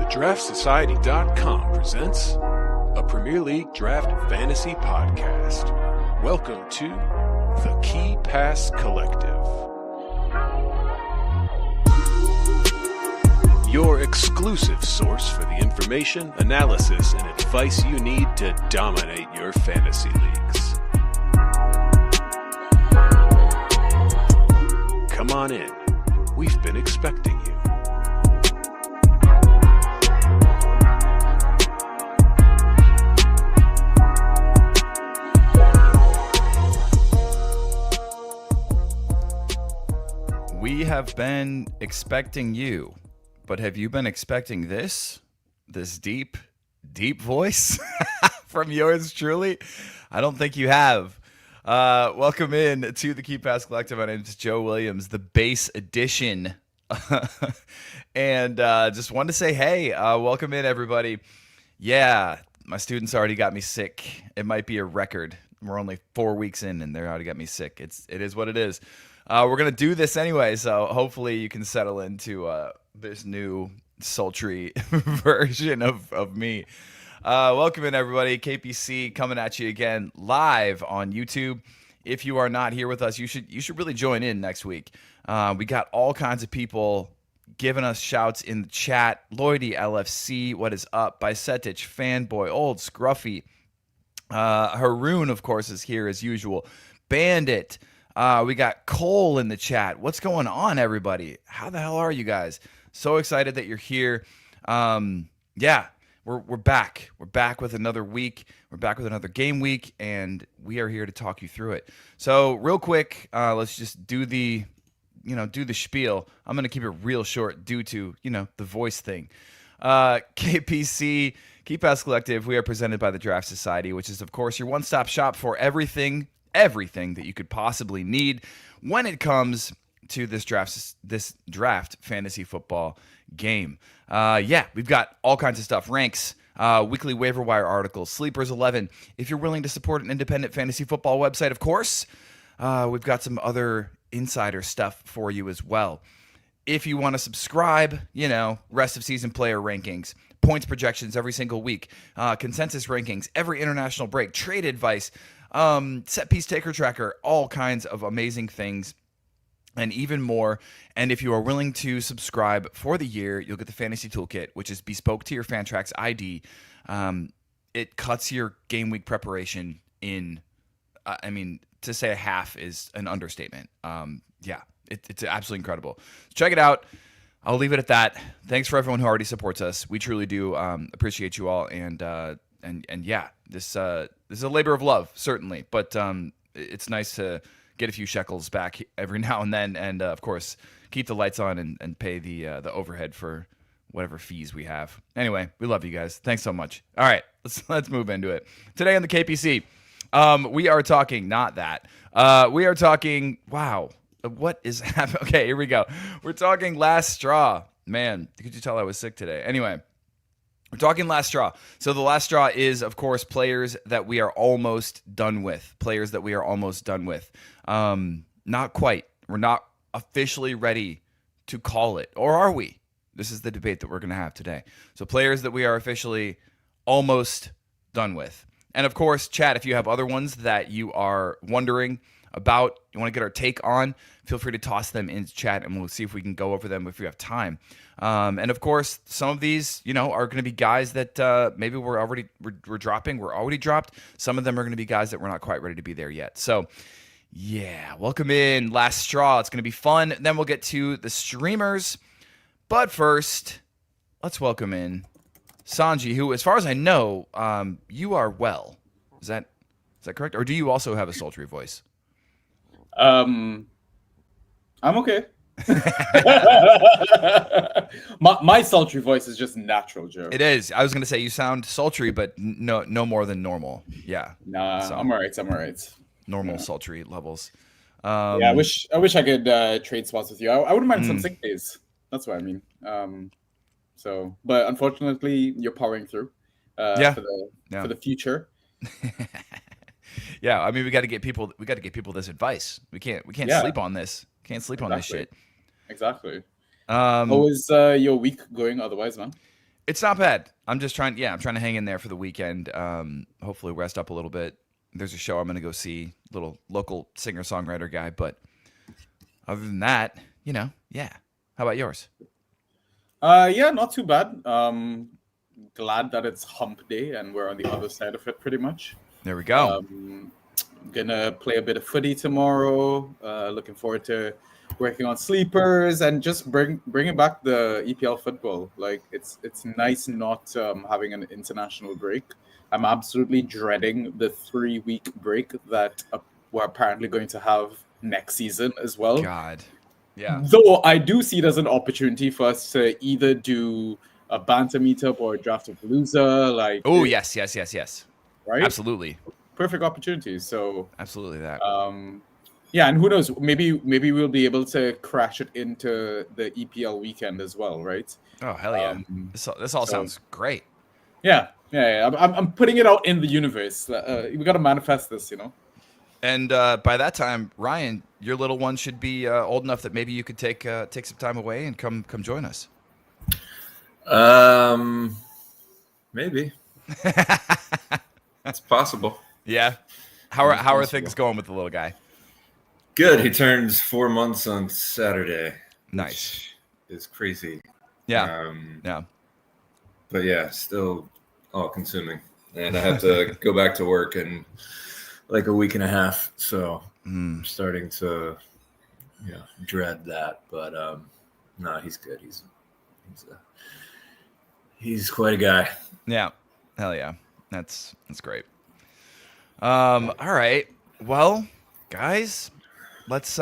TheDraftSociety.com presents a Premier League Draft Fantasy Podcast. Welcome to the Key Pass Collective. Your exclusive source for the information, analysis, and advice you need to dominate your fantasy leagues. Come on in. We've been expecting you. We have been expecting you, but have you been expecting this deep voice from yours truly? I don't think you have. Welcome in to the Key Pass Collective. My name is Joe Williams, the base edition. And just wanted to say, hey, welcome in, everybody. Yeah, my students already got me sick. It might be a record. We're only 4 weeks in, and they're already got me sick. It is what it is. We're going to do this anyway, so hopefully you can settle into this new sultry version of me. Welcome in, everybody. KPC coming at you again live on YouTube. If you are not here with us, you should really join in next week. We got all kinds of people giving us shouts in the chat. Lloydie LFC, what is up? Bisetich, Fanboy, Old Scruffy. Haroon, of course, is here as usual. Bandit. We got Cole in the chat. What's going on, everybody? How the hell are you guys? So excited that you're here. Yeah, we're back. We're back with another week. We're back with another game week, and we are here to talk you through it. So real quick, let's just do the spiel. I'm gonna keep it real short due to the voice thing. KPC, Key Pass Collective. We are presented by the Draft Society, which is of course your one-stop shop for everything that you could possibly need when it comes to this draft fantasy football game. We've got all kinds of stuff. Ranks, weekly waiver wire articles, Sleepers 11. If you're willing to support an independent fantasy football website, of course, we've got some other insider stuff for you as well. If you want to subscribe, rest of season player rankings, points projections every single week, consensus rankings, every international break, trade advice, set piece taker tracker, all kinds of amazing things and even more. And if you are willing to subscribe for the year, you'll get the fantasy toolkit, which is bespoke to your Fantrax ID. It cuts your game week preparation in, to say a half is an understatement. It's absolutely incredible. Check it out. I'll leave it at that. Thanks for everyone who already supports us. We truly do appreciate you all. And yeah, this is a labor of love, certainly, but it's nice to get a few shekels back every now and then, and of course, keep the lights on and pay the overhead for whatever fees we have. Anyway, we love you guys. Thanks so much. All right, let's move into it. Today on the KPC, we are talking not that. We are talking. Wow, what is happening? Okay, here we go. We're talking last straw. Man, could you tell I was sick today? Anyway. We're talking last straw. So the last straw is, of course, players that we are almost done with. Not quite. We're not officially ready to call it. Or are we? This is the debate that we're going to have today. So players that we are officially almost done with. And, of course, chat, if you have other ones that you are wondering about, you want to get our take on, feel free to toss them into chat, and we'll see if we can go over them if we have time. And of course, some of these, are going to be guys that maybe we're already dropped. Some of them are going to be guys that we're not quite ready to be there yet. So, yeah, welcome in last straw. It's going to be fun. Then we'll get to the streamers. But first, let's welcome in Sanjy, who, as far as I know, you are well. Is that correct? Or do you also have a sultry voice? I'm okay. my sultry voice is just natural, Joe. It is. I was going to say you sound sultry, but no more than normal. Yeah. Nah, so, I'm all right. Normal sultry levels. I wish I could trade spots with you. I wouldn't mind some sick days. That's what I mean. But unfortunately, you're powering through. For the future. Yeah, we got to get people. We got to get people this advice. We can't sleep on this. Can't sleep on this shit. Exactly. How is your week going otherwise, man? It's not bad. I'm trying to hang in there for the weekend. Hopefully rest up a little bit. There's a show I'm going to go see, little local singer-songwriter guy. But other than that, yeah. How about yours? Yeah, not too bad. Glad that it's hump day and we're on the other side of it pretty much. There we go. Gonna play a bit of footy tomorrow. Looking forward to working on sleepers and just bringing back the EPL football. Like it's nice not having an international break. I'm absolutely dreading the 3-week break that we're apparently going to have next season as well. God, yeah. Though I do see it as an opportunity for us to either do a Bantah meetup or a draft of Palooza. Like, oh yes. Right, absolutely, perfect opportunity. So absolutely that. Yeah, and who knows? Maybe we'll be able to crash it into the EPL weekend as well, right? Oh hell yeah! This all sounds great. Yeah. I'm putting it out in the universe. We got to manifest this, And by that time, Ryan, your little one should be old enough that maybe you could take some time away and come join us. Maybe. It's possible. Yeah. How are things going with the little guy? Good. He turns 4 months on Saturday. Nice. Is crazy. Yeah. Yeah. But yeah, still all consuming. And I have to go back to work in like a week and a half. So I'm starting to dread that. But no, he's good. He's quite a guy. Yeah. Hell yeah. That's great. All right. Well, guys, let's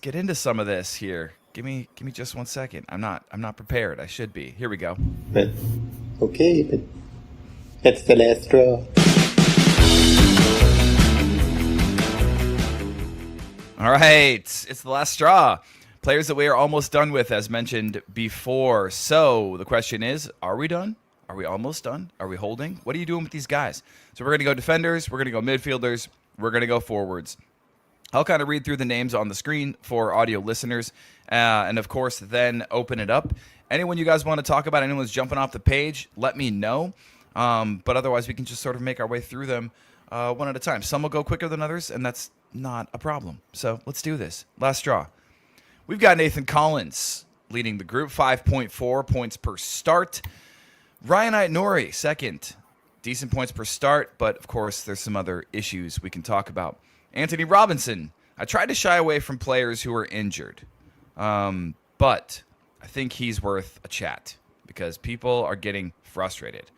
get into some of this here. Give me just 1 second. I'm not prepared. I should be. Here we go. But that's the last straw. All right. It's the last straw. Players that we are almost done with, as mentioned before. So the question is, are we done? Are we almost done? Are we holding? What are you doing with these guys? So we're going to go defenders. We're going to go midfielders. We're going to go forwards. I'll kind of read through the names on the screen for audio listeners. And, of course, then open it up. Anyone you guys want to talk about, anyone's jumping off the page, let me know. But otherwise, we can just sort of make our way through them one at a time. Some will go quicker than others, and that's not a problem. So let's do this. Last straw. We've got Nathan Collins leading the group, 5.4 points per start. Ryan Aitnori, second. Decent points per start, but of course there's some other issues we can talk about. Anthony Robinson. I tried to shy away from players who are injured, but I think he's worth a chat because people are getting frustrated.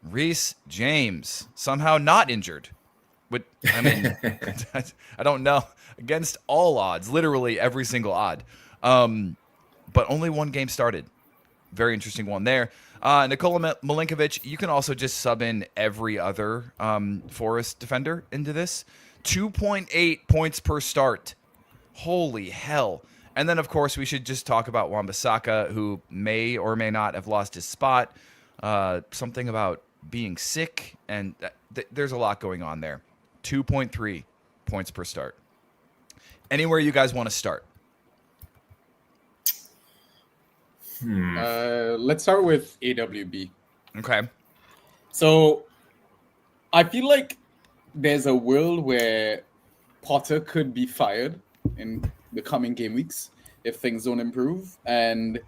Reece James, somehow not injured. But I mean, I don't know. Against all odds, literally every single odd. But only one game started. Very interesting one there. Nikola Milinkovic, you can also just sub in every other Forest defender into this. 2.8 points per start. Holy hell. And then, of course, we should just talk about Wan-Bissaka, who may or may not have lost his spot. Something about being sick, and there's a lot going on there. 2.3 points per start. Anywhere you guys want to start? Let's start with AWB. Okay. So I feel like there's a world where Potter could be fired in the coming game weeks if things don't improve. And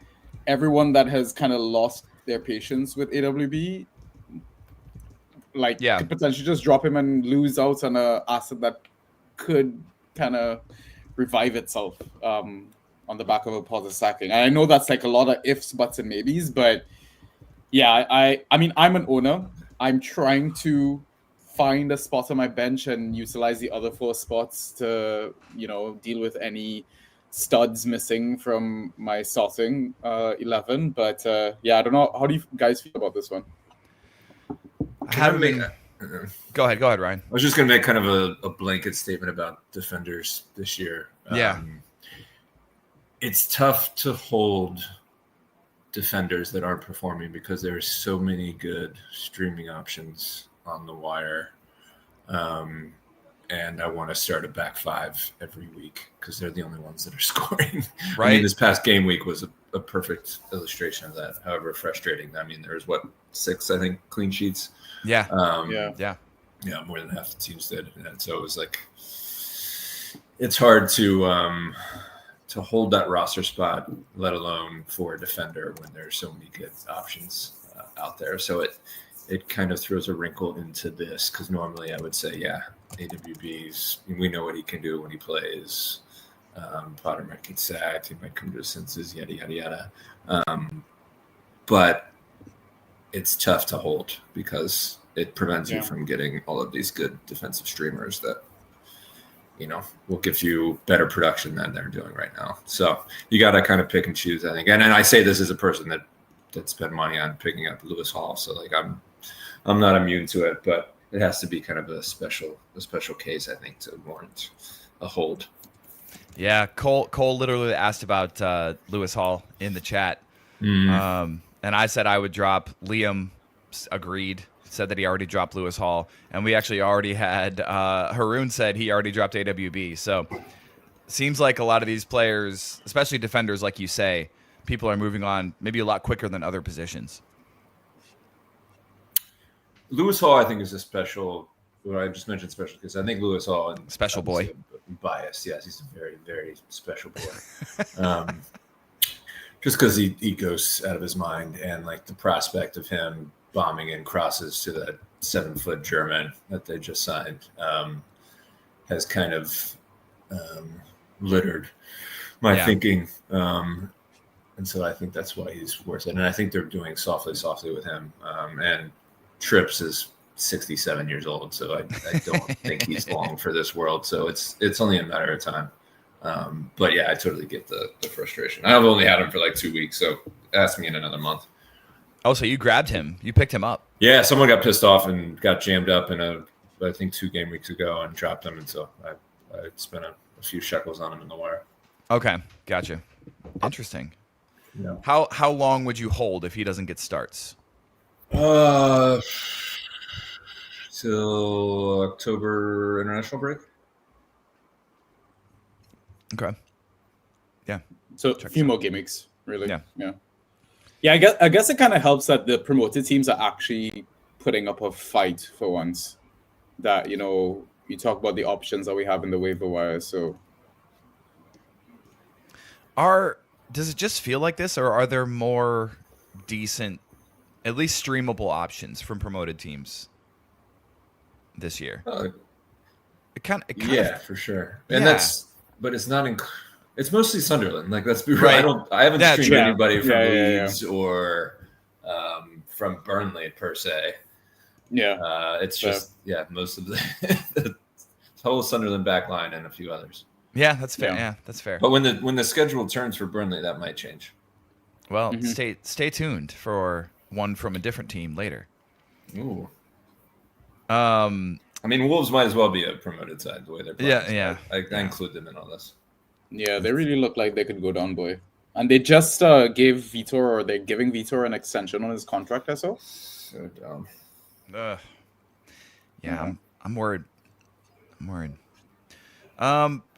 everyone that has kind of lost their patience with AWB, could potentially just drop him and lose out on an asset that could kind of revive itself on the back of a Potter sacking. And I know that's like a lot of ifs, buts, and maybes, but yeah, I mean, I'm an owner. I'm trying to find a spot on my bench and utilize the other 4 spots to, deal with any studs missing from my starting 11. But yeah, I don't know. How do you guys feel about this one? Go ahead, Ryan. I was just going to make kind of a blanket statement about defenders this year. Yeah. It's tough to hold defenders that aren't performing because there are so many good streaming options on the wire. and I want to start a back five every week because they're the only ones that are scoring. Right. I mean, this past game week was a perfect illustration of that. However frustrating. I mean, there was 6, I think, clean sheets. Yeah. Yeah, more than half the teams did, and so it was like it's hard to hold that roster spot, let alone for a defender when there's so many good options out there. So it kind of throws a wrinkle into this because normally I would say, yeah, AWB's, we know what he can do when he plays. Potter might get sacked, he might come to his senses, yada yada yada. But it's tough to hold because it prevents you from getting all of these good defensive streamers that, will give you better production than they're doing right now. So you got to kind of pick and choose, I think. And I say this as a person that spent money on picking up Lewis Hall. So like I'm not immune to it, but it has to be kind of a special case, I think, to warrant a hold. Yeah, Cole literally asked about Lewis Hall in the chat. And I said I would drop. Liam agreed, said that he already dropped Lewis Hall. And we actually already had Haroon said he already dropped AWB. So seems like a lot of these players, especially defenders, like you say, people are moving on maybe a lot quicker than other positions. Lewis Hall, I think, is a special. Well, I just mentioned special because I think Lewis Hall and special boy, biased. Yes, he's a very, very special boy. Just because he goes out of his mind, and like the prospect of him bombing in crosses to that 7-foot German that they just signed has kind of littered my thinking. And so I think that's why he's worth it. And I think they're doing softly with him. And Trips is 67 years old, so I don't think he's long for this world. So it's only a matter of time. But yeah, I totally get the frustration. I've only had him for like 2 weeks, so ask me in another month. Oh, so you grabbed him? You picked him up? Yeah, someone got pissed off and got jammed up in I think 2 game weeks ago and dropped him, and so I spent a few shekels on him in the wire. Okay, gotcha. Interesting. Yeah. How long would you hold if he doesn't get starts? Till October international break. Okay. Yeah. So a few more game weeks, really. Yeah. I guess it kind of helps that the promoted teams are actually putting up a fight for once. That you talk about the options that we have in the waiver wire. So, does it just feel like this, or are there more decent, at least streamable options from promoted teams this year? It kind of, for sure. And but it's not. It's mostly Sunderland. Like, let's be real. Right. I haven't streamed anybody from Leeds or from Burnley per se. Yeah. It's just most of the whole Sunderland back line and a few others. Yeah, that's fair. Yeah, that's fair. But when the schedule turns for Burnley, that might change. Well, stay tuned for one from a different team later. Ooh. I mean, Wolves might as well be a promoted side the way they're playing. Yeah. I include them in all this. Yeah, they really look like they could go down, boy. And they just gave Vitor, or they're giving Vitor an extension on his contract, I saw. So dumb. Yeah, I'm worried. All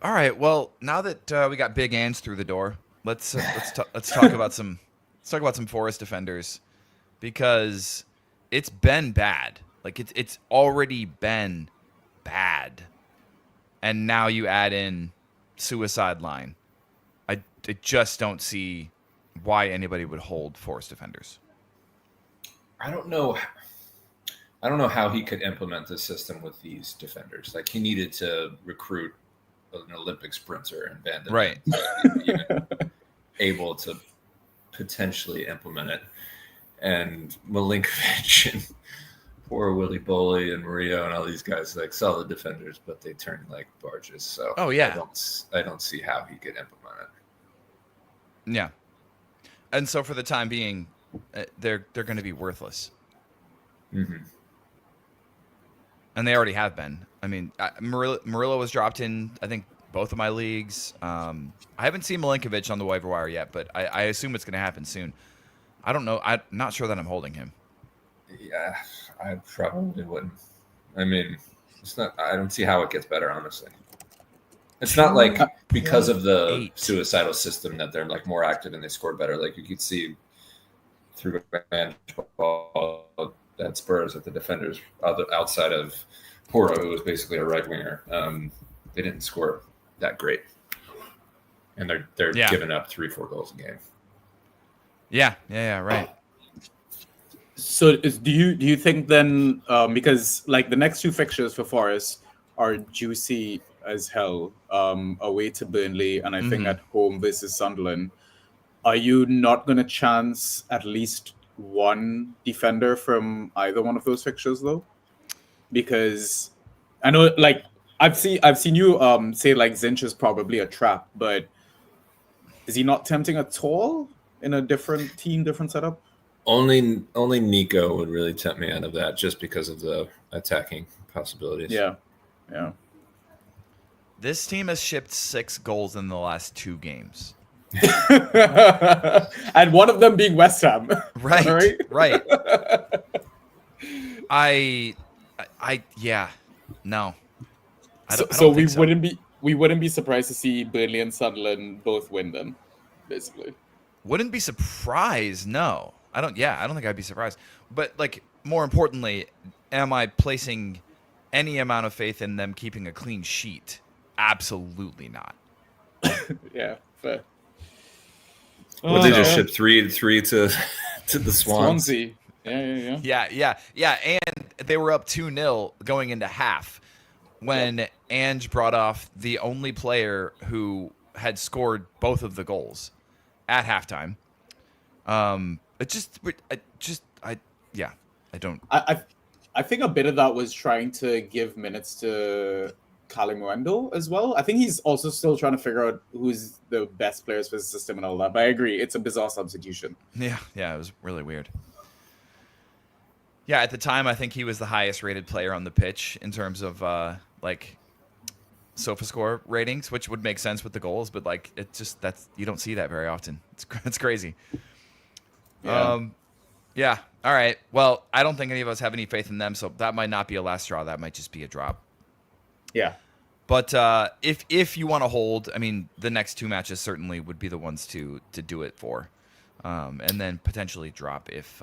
right. Well, now that we got Big Ange through the door, let's talk about some Forest defenders, because it's been bad. Like it's already been bad, and now you add in Suicide Line. I just don't see why anybody would hold Forest defenders. I don't know how he could implement this system with these defenders. Like, he needed to recruit an Olympic sprinter and Van den right, even able to potentially implement it. And Milinkovic and poor Willy Boley and Murillo and all these guys, like, solid defenders, but they turn like barges. So I don't see how he could implement it. Yeah, and so for the time being, they're going to be worthless. Mm-hmm. And they already have been. I mean, Murillo was dropped in, I think, both of my leagues. I haven't seen Milinkovic on the waiver wire yet, but I assume it's going to happen soon. I don't know. I'm not sure that I'm holding him. Yeah, I probably wouldn't. I mean, It's not. I don't see how it gets better, honestly. It's not like because of the suicidal system that they're like more active and they score better. Like you could see through ball at Spurs that the defenders outside of Porto, who was basically a right winger, they didn't score that great, and they're giving up 3-4 goals a game. Yeah, right. So do you think then, because like the next 2 fixtures for Forest are juicy as hell, away to Burnley and I think at home versus Sunderland, are you not going to chance at least one defender from either one of those fixtures though? Because I know, like I've seen you say like Zinch is probably a trap, but is he not tempting at all in a different team, different setup? Only Nico would really tempt me out of that, just because of the attacking possibilities. Yeah. This team has shipped 6 goals in the last 2 games. And one of them being West Ham. Right. No. So we wouldn't be surprised to see Burnley and Sunderland both win then, basically. Wouldn't be surprised, no. I don't think I'd be surprised. But like more importantly, am I placing any amount of faith in them keeping a clean sheet? Absolutely not. Yeah, fair. Well, they just shipped 3 to the Swans. Swansea. Yeah. And they were up 2-0 going into half when Ange brought off the only player who had scored both of the goals at halftime. I think a bit of that was trying to give minutes to Kalimuendo as well. I think he's also still trying to figure out who's the best players for the system and all that. But I agree, it's a bizarre substitution. Yeah, it was really weird. Yeah, at the time, I think he was the highest rated player on the pitch in terms of like SofaScore ratings, which would make sense with the goals. But like, you don't see that very often. It's crazy. Yeah. All right. Well, I don't think any of us have any faith in them, so that might not be a last straw. That might just be a drop. Yeah. But if you want to hold, I mean, the next 2 matches certainly would be the ones to do it for, and then potentially drop if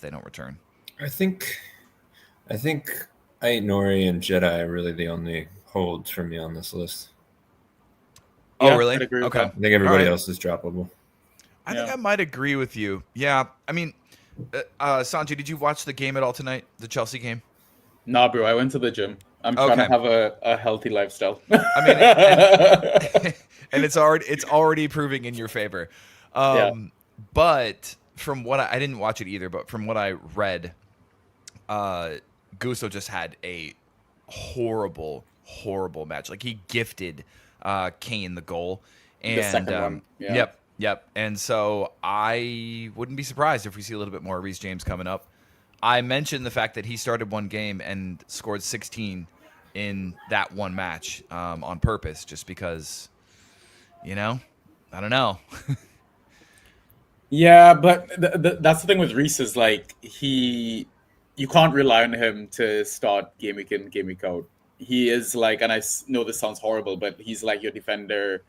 they don't return. I think Nori and Jedi are really the only holds for me on this list. Oh, really? Okay. I think everybody else is droppable. I think I might agree with you. Yeah. I mean, Sanjy, did you watch the game at all tonight? The Chelsea game? Nah, bro. I went to the gym. I'm trying to have a healthy lifestyle. I mean, and it's already proving in your favor. But from what I didn't watch it either, but from what I read, Gusto just had a horrible match. Like he gifted Kane the goal, and the second one. Yeah. Yep. And so I wouldn't be surprised if we see a little bit more Reece James coming up. I mentioned the fact that he started one game and scored 16 in that one match on purpose, just because, I don't know. Yeah, but that's the thing with Reece is like you can't rely on him to start game week in, game week out. He is like, and I know this sounds horrible, but he's like your defender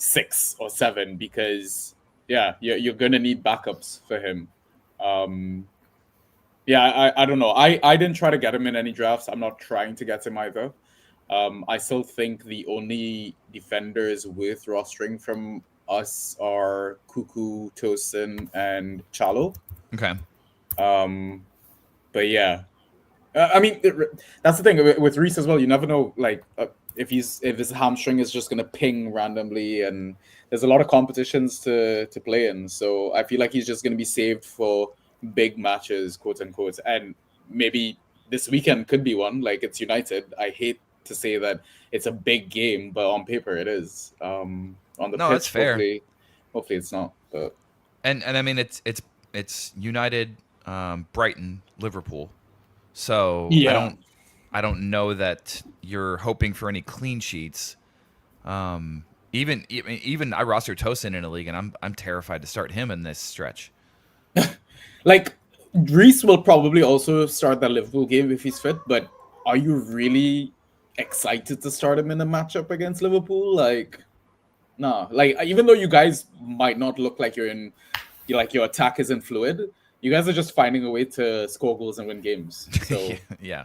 6 or 7 because you're gonna need backups for him. I don't know. I didn't try to get him in any drafts. I'm not trying to get him either. I still think the only defenders worth rostering from us are Cuckoo, Tosin, and Chalo. Okay. But yeah, I mean that's the thing with Reece as well. You never know, like if his hamstring is just gonna ping randomly, and there's a lot of competitions to play in. So I feel like he's just gonna be saved for big matches, quote unquote, and maybe this weekend could be one. Like it's United. I hate to say that it's a big game, but on paper it is. On the pitch, that's fair. Hopefully it's not. But and I mean it's United, Brighton, Liverpool. So yeah. I don't know that you're hoping for any clean sheets. Even I roster Tosin in a league, and I'm terrified to start him in this stretch. Like Reece will probably also start that Liverpool game if he's fit, but are you really excited to start him in a matchup against Liverpool? Like, no. Like, even though you guys might not look like your attack isn't fluid, you guys are just finding a way to score goals and win games. So yeah.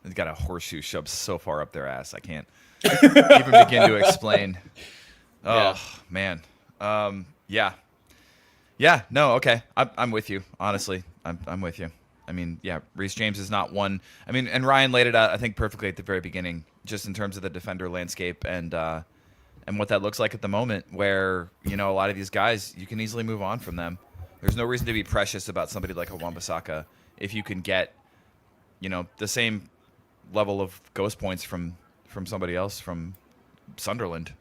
They've got a horseshoe shoved so far up their ass, I can't even begin to explain. Oh man. Yeah. No. Okay. I'm with you. Honestly, I'm with you. I mean, yeah, Reece James is not one. I mean, and Ryan laid it out, I think, perfectly at the very beginning, just in terms of the defender landscape and what that looks like at the moment, where, you know, a lot of these guys, you can easily move on from them. There's no reason to be precious about somebody like a Wan-Bissaka if you can get, you know, the same level of ghost points from somebody else from Sunderland.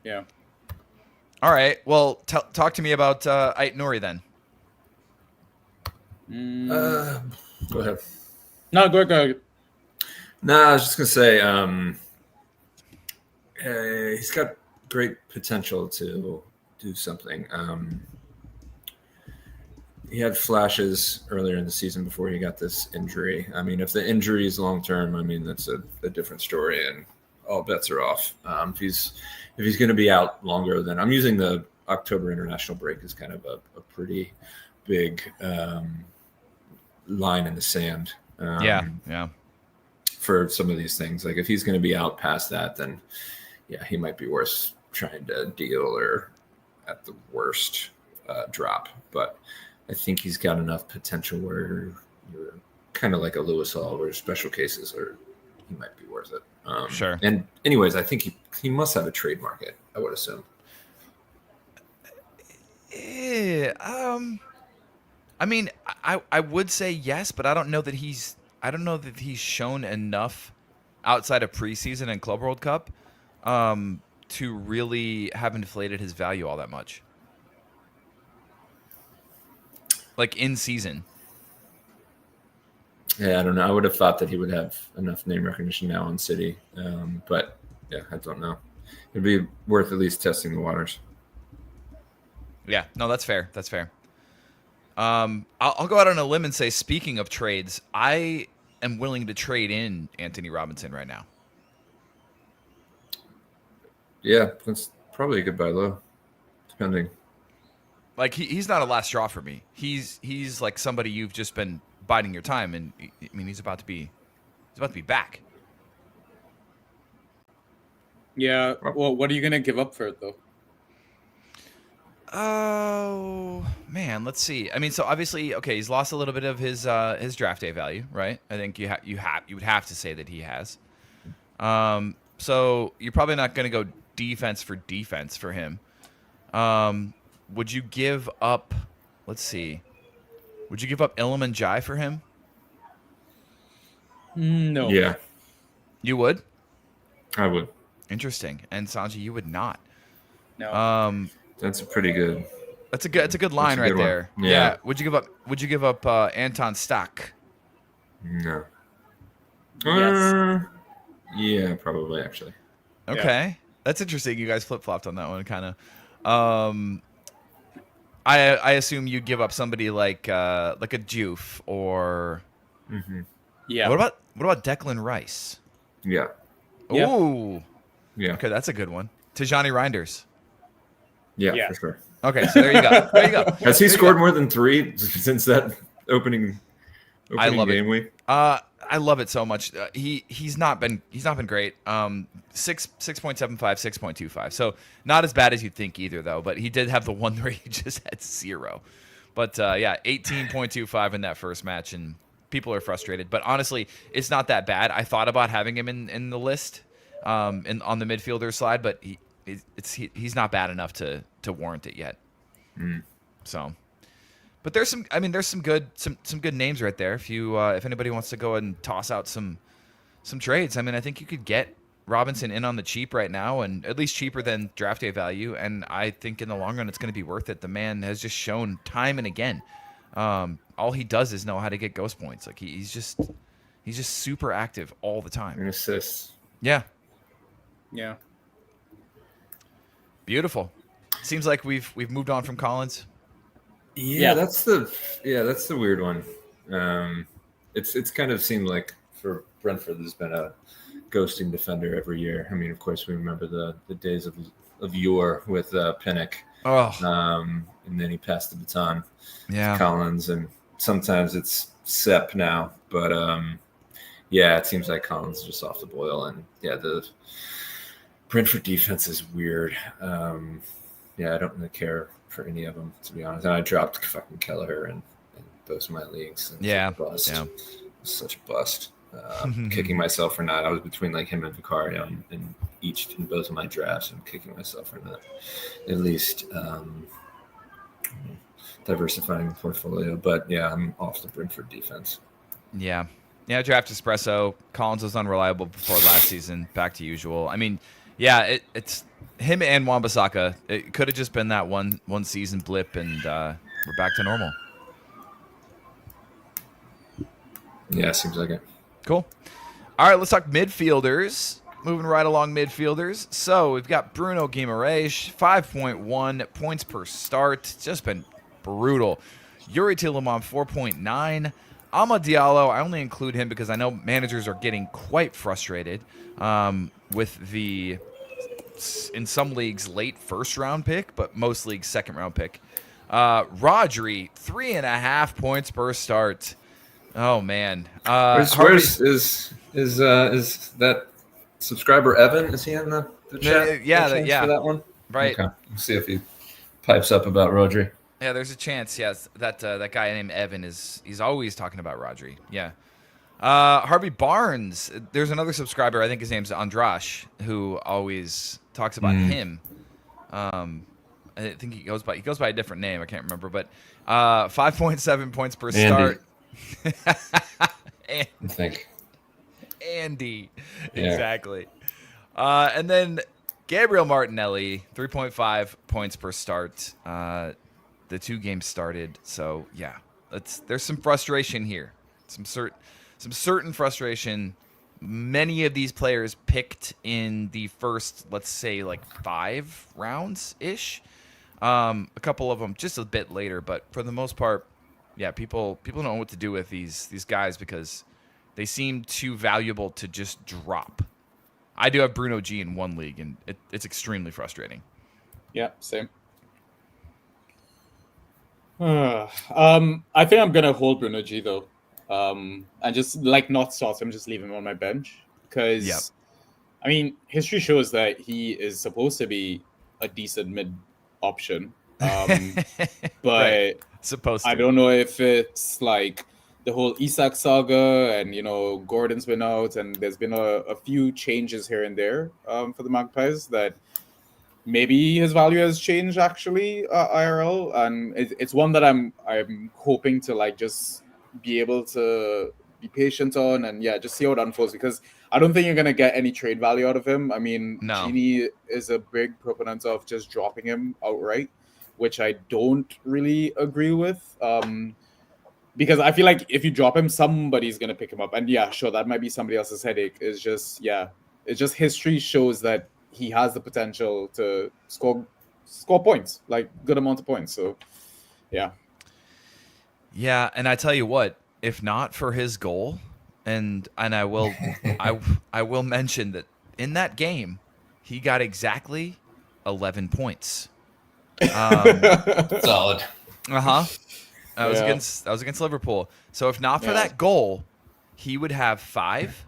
Yeah. All right. Well, talk to me about Ait Nouri then. Go ahead. No, go ahead. No, I was just gonna say, he's got great potential to do something. He had flashes earlier in the season before he got this injury. I mean, if the injury is long term, I mean, that's a different story, and all bets are off. If he's going to be out longer, then I'm using the October international break as kind of a pretty big line in the sand. Yeah. For some of these things, like if he's going to be out past that, then yeah, he might be worth trying to deal or at the worst drop. But I think he's got enough potential where you're kind of like a Lewis Hall, where special cases are, he might be worth it. Sure. And anyways, I think he must have a trade market, I would assume. I mean, I would say yes, but I don't know that he's shown enough outside of preseason and Club World Cup to really have inflated his value all that much. Like in season. Yeah, I don't know. I would have thought that he would have enough name recognition now in City. But yeah, I don't know. It'd be worth at least testing the waters. Yeah, no, that's fair. That's fair. I'll go out on a limb and say, speaking of trades, I am willing to trade in Anthony Robinson right now. Yeah, that's probably a good buy low, depending. Like he's not a last straw for me. He's like somebody you've just been biding your time, and I mean he's about to be back. Yeah. Well, what are you gonna give up for it though? Oh man, let's see. I mean, so obviously, okay, he's lost a little bit of his draft day value, right? I think you would have to say that he has. So you're probably not going to go defense for him. Would you give up? Let's see. Would you give up Iliman Jai for him? No. Yeah, You would. I would. Interesting. And Sanjy, you would not. No. That's a pretty good. That's a good line right there. Yeah. Would you give up Anton Stock? No. Yes. Yeah, probably actually. Okay, that's interesting. You guys flip flopped on that one, kind of. I assume you'd give up somebody like a Juve or. Mm-hmm. Yeah. What about Declan Rice? Yeah. Yeah. Ooh. Yeah. Okay, that's a good one. Tijani Reinders. Yeah, for sure. Okay, so there you go. There you go. Has he scored more than 3 since that opening I love game week? I love it so much. He's not been great. 6.75, 6.25. So not as bad as you'd think either, though. But he did have the one where he just had 0. But yeah, 18.25 in that first match, and people are frustrated. But honestly, it's not that bad. I thought about having him in the list, on the midfielder slide, but he's not bad enough to warrant it yet. So. But there's some good names right there. If anybody wants to go and toss out some trades, I mean, I think you could get Robinson in on the cheap right now, and at least cheaper than draft day value. And I think in the long run, it's going to be worth it. The man has just shown time and again, all he does is know how to get ghost points. Like he's just super active all the time. And assists. Yeah. Yeah. Beautiful. Seems like we've moved on from Collins. Yeah, that's the weird one. it's kind of seemed like for Brentford, there's been a ghosting defender every year. I mean, of course, we remember the days of yore with Pinnock. And then he passed the baton to Collins, and sometimes it's Sepp now. But it seems like Collins is just off the boil, and the Brentford defense is weird. I don't really care for any of them, to be honest. And I dropped fucking Kelleher in both of my leagues. Bust. Yeah, such a bust. Kicking myself for not. I was between like him and Vicario in both of my drafts, and kicking myself for not at least diversifying the portfolio. But I'm off the Brentford defense. Yeah, draft espresso. Collins was unreliable before last season. Back to usual. I mean, it's him and Wan-Bissaka. It could have just been that one season blip, and we're back to normal. Yeah, seems like it. Cool. All right, let's talk midfielders. Moving right along midfielders. So we've got Bruno Guimaraes, 5.1 points per start. Just been brutal. Yuri Tielemans, 4.9. Amad Diallo, I only include him because I know managers are getting quite frustrated with the, in some leagues, late first-round pick, but most leagues, second-round pick. Rodri, 3.5 points per start. Oh man, where's is that subscriber Evan? Is he in the chat? For that one, right? Okay. Let's see if he pipes up about Rodri. Yeah, there's a chance. Yes, that guy named Evan he's always talking about Rodri. Yeah, Harvey Barnes. There's another subscriber. I think his name's Andrash, who always talks about him. I think he goes by a different name. I can't remember, but 5.7 points per start. I think Andy, exactly. And then Gabriel Martinelli, 3.5 points per start. The 2 games started, so there's some frustration here. Some certain frustration. Many of these players picked in the first, let's say, like 5 rounds ish. A couple of them just a bit later, but for the most part. Yeah, people don't know what to do with these guys because they seem too valuable to just drop. I do have Bruno G in one league, and it's extremely frustrating. Yeah, same. I think I'm gonna hold Bruno G though, and just not start him, just leave him on my bench because, I mean, history shows that he is supposed to be a decent mid option, but. Right. Supposed to. I don't know if it's like the whole Isak saga and, Gordon's been out and there's been a few changes here and there for the Magpies that maybe his value has changed actually, IRL. And it's one that I'm hoping to just be able to be patient on and just see how it unfolds because I don't think you're going to get any trade value out of him. I mean, Genie is a big proponent of just dropping him outright, which I don't really agree with, because I feel like if you drop him, somebody's gonna pick him up, and sure, that might be somebody else's headache. It's just history shows that he has the potential to score points, like good amount of points. So, yeah, and I tell you what, if not for his goal, and I will I will mention that in that game, he got exactly 11 points. Solid. I was against Liverpool. So if not for that goal, he would have 5,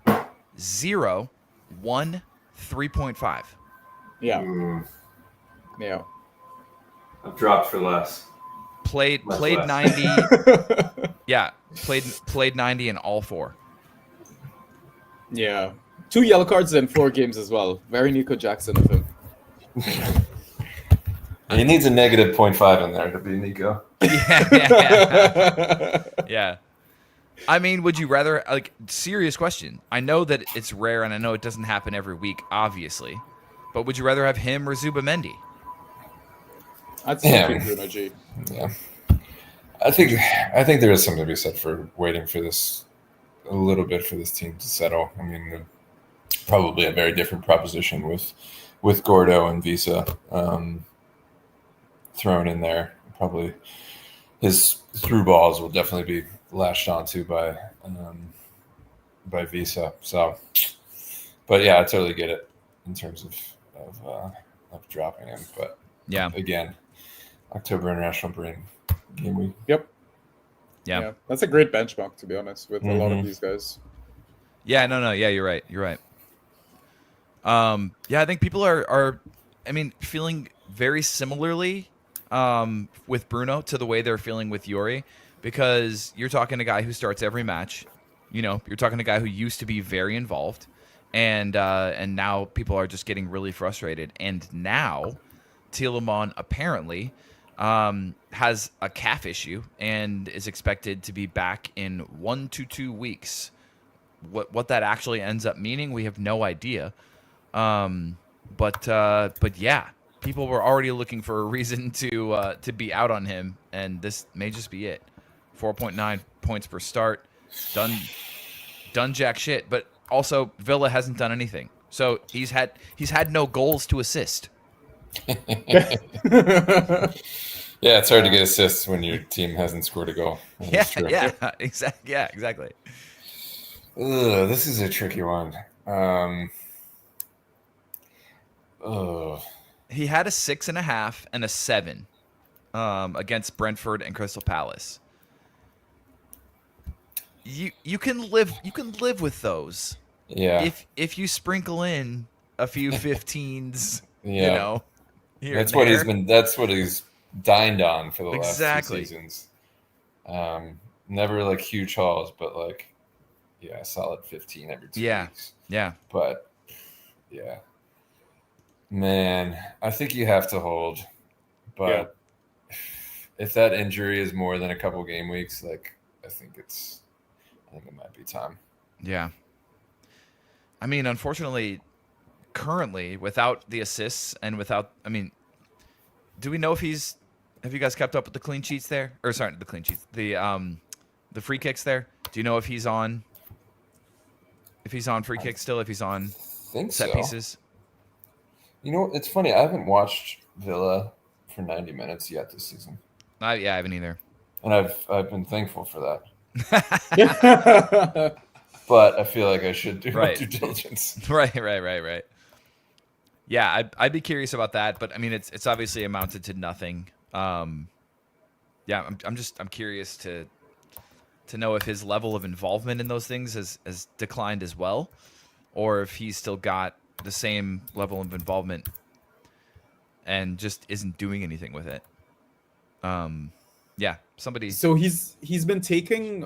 0, 1, 3.5. Yeah. I've dropped for less. Played 90. Played 90 in all 4. Yeah. 2 yellow cards in 4 games as well. Very Nico Jackson of him. He needs a negative 0.5 in there to be Nico. Yeah. I mean, would you rather, serious question. I know that it's rare and I know it doesn't happen every week, obviously. But would you rather have him or Zubamendi? I'd say Bruno G. Yeah. I think there is something to be said for waiting for this a little bit for this team to settle. I mean, probably a very different proposition with Gordo and Visa thrown in there. Probably his through balls will definitely be lashed onto by Visa. So, but yeah, I totally get it in terms of dropping him. But yeah, again, October International Brain Game Week. Yep. Yeah, that's a great benchmark, to be honest, with a lot of these guys. Yeah, no, yeah, you're right. Yeah, I think people are feeling very similarly with Bruno to the way they're feeling with Yuri, because you're talking to a guy who starts every match. You're talking to a guy who used to be very involved, and now people are just getting really frustrated. And now Tielemans apparently has a calf issue and is expected to be back in 1 to 2 weeks. What that actually ends up meaning, we have no idea. But yeah, people were already looking for a reason to be out on him, and this may just be it. 4.9 points per start, done jack shit. But also Villa hasn't done anything, so he's had no goals to assist. Yeah, it's hard to get assists when your team hasn't scored a goal. Yeah, exactly. Ugh, this is a tricky one. He had a 6.5 and a 7 against Brentford and Crystal Palace. You can live with those. Yeah. If you sprinkle in a few 15s, yeah. That's what he's dined on for the last 2 seasons. Never like huge hauls, but like solid 15 every 2 weeks. Yeah. But yeah. Man, I think you have to hold. But if that injury is more than a couple game weeks, like I think it might be time. Yeah. I mean, unfortunately, currently, without the assists and do we know if have you guys kept up with the clean sheets there? Or sorry, the clean sheets. The free kicks there? Do you know if he's on free kicks still, if he's on set pieces? It's funny. I haven't watched Villa for 90 minutes yet this season. I haven't either. And I've been thankful for that. But I feel like I should do my due diligence. Right. Yeah, I'd be curious about that, but I mean, it's obviously amounted to nothing. I'm curious to know if his level of involvement in those things has declined as well, or if he's still got the same level of involvement and just isn't doing anything with it. Somebody. So he's been taking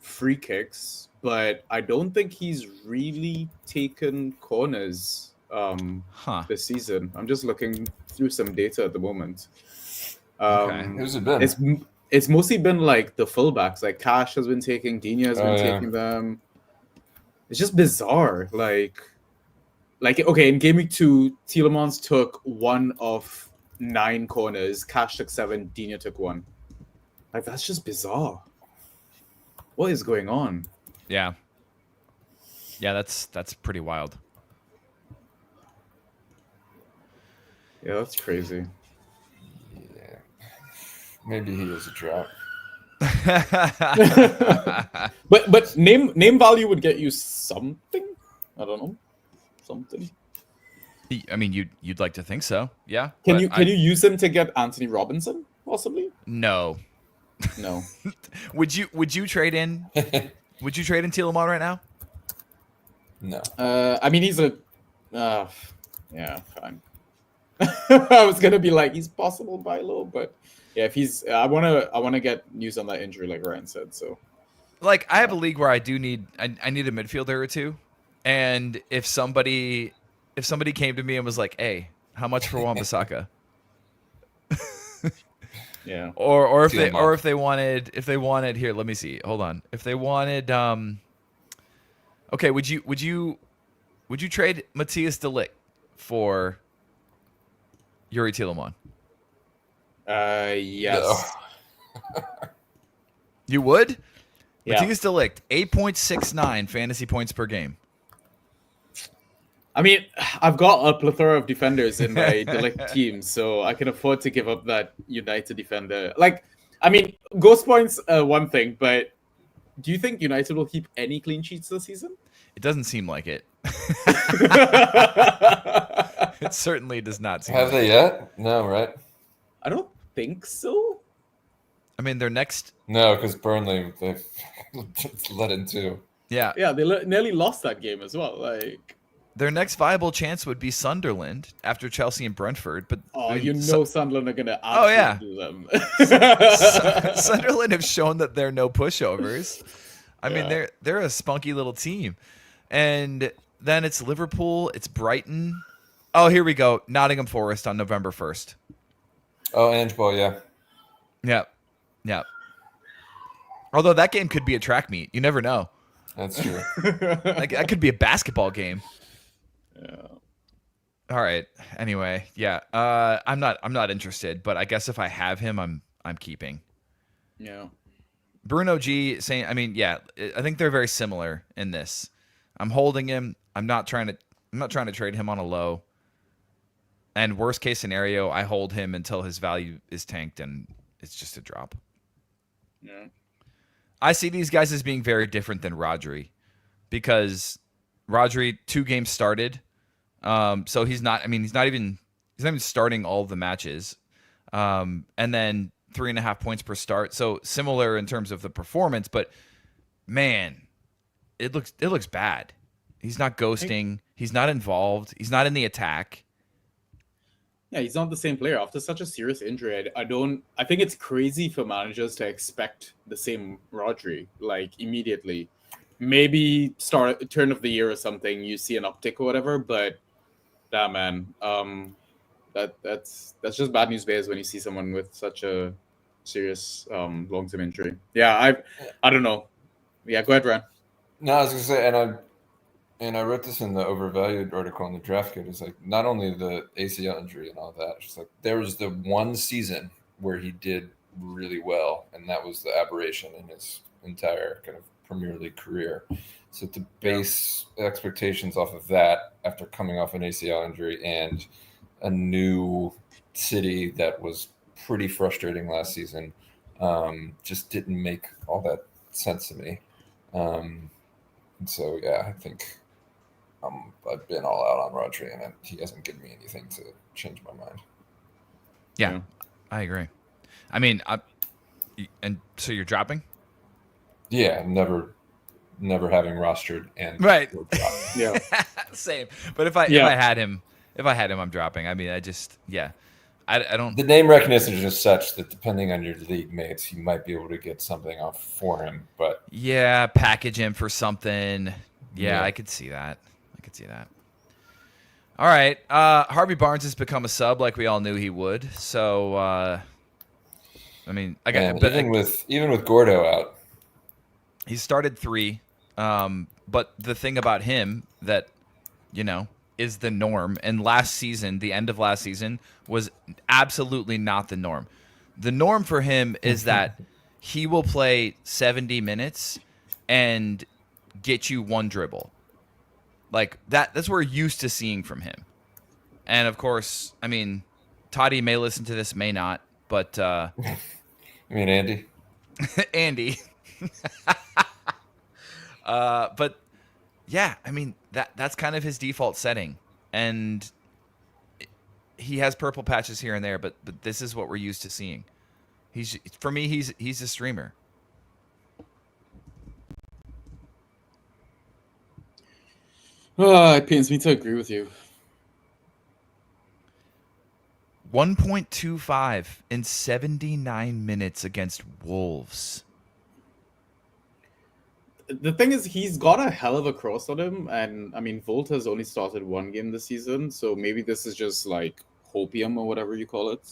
free kicks, but I don't think he's really taken corners this season. I'm just looking through some data at the moment. Who's it been? It's mostly been like the fullbacks. Like Cash has been taking, Dina has been taking them. It's just bizarre. Like okay, in Game Week 2, Tielemans took 1 of 9 corners, Cash took 7, Dina took 1. Like, that's just bizarre. What is going on? Yeah, that's pretty wild. Yeah, that's crazy. Yeah, maybe he is a drought. but name value would get you something. I don't know, something. I mean, you'd like to think so, yeah. Can you use him to get Anthony Robinson possibly? No. Would you trade in? Would you trade in Tielemans right now? No. I mean, he's a. Yeah, fine. I was gonna be like, he's possible buy low, but yeah, if he's, I wanna get news on that injury, like Ryan said. So, like, I have a league where I need a midfielder or two, and if somebody came to me and was like, "Hey, how much for Wan-Bissaka?" Yeah. Or if they wanted here, let me see. Hold on. If they wanted okay, would you trade Matthias de Ligt for Yuri Tielemans? Yes. No. You would? Yeah. Matthias de Ligt, 8.69 fantasy points per game. I mean, I've got a plethora of defenders in my de Ligt team, so I can afford to give up that United defender. Like, I mean, ghost points one thing, but Do you think United will keep any clean sheets this season? It doesn't seem like it. It certainly does not seem Have like they yet? No, right? I don't think so. I mean, their next... No, because Burnley, they let in 2. Yeah. Yeah, they nearly lost that game as well. Like, their next viable chance would be Sunderland after Chelsea and Brentford. But I mean, Sunderland are going to do them. Sunderland have shown that they're no pushovers. I mean, they're a spunky little team. And then it's Liverpool, it's Brighton. Oh, here we go. Nottingham Forest on November 1st. Oh, Ange Ball, yeah. Yeah. Although that game could be a track meet. You never know. That's true. Like, that could be a basketball game. Yeah. All right. Anyway, yeah. I'm not interested, but I guess if I have him, I'm keeping. Yeah. Bruno G saying, I mean, yeah, I think they're very similar in this. I'm holding him. I'm not trying to trade him on a low. And worst case scenario, I hold him until his value is tanked and it's just a drop. Yeah. I see these guys as being very different than Rodri, because Rodri 2 games started. So he's not even starting all of the matches. And then 3.5 points per start. So similar in terms of the performance, but man, it looks bad. He's not ghosting. He's not involved. He's not in the attack. Yeah, he's not the same player after such a serious injury. I think it's crazy for managers to expect the same Rodri like immediately. Maybe turn of the year or something, you see an uptick or whatever, but damn, man, that's just bad news bears when you see someone with such a serious long-term injury. Yeah, I don't know. Yeah, go ahead, Ryan. No, I was gonna say, and I wrote this in the overvalued article on the draft kit. It's like not only the ACL injury and all that, just like there was the one season where he did really well, and that was the aberration in his entire kind of Premier League career. So to base expectations off of that after coming off an ACL injury and a new City that was pretty frustrating last season, just didn't make all that sense to me. And so, yeah, I think I've been all out on Rodri, and he hasn't given me anything to change my mind. Yeah, I agree. I mean, and so you're dropping? Yeah, never having rostered and right. Yeah, same. But if I had him, I'm dropping. I mean, I don't. The name recognition is just such that depending on your league mates, you might be able to get something off for him. But yeah, package him for something. Yeah, I could see that. All right, Harvey Barnes has become a sub like we all knew he would. So, I mean, even with Gordo out, he started 3. But the thing about him that, is the norm. And last season, the end of last season, was absolutely not the norm. The norm for him is that he will play 70 minutes and get you 1 dribble. Like that's what we're used to seeing from him. And of course, I mean, Toddy may listen to this, may not, but I mean Andy. Andy. But yeah, I mean that's kind of his default setting, and he has purple patches here and there, but this is what we're used to seeing. He's a streamer. It pains me to agree with you. 1.25 in 79 minutes against Wolves. The thing is, he's got a hell of a cross on him, and I mean, Volt has only started 1 game this season, so maybe this is just like hopium or whatever you call it.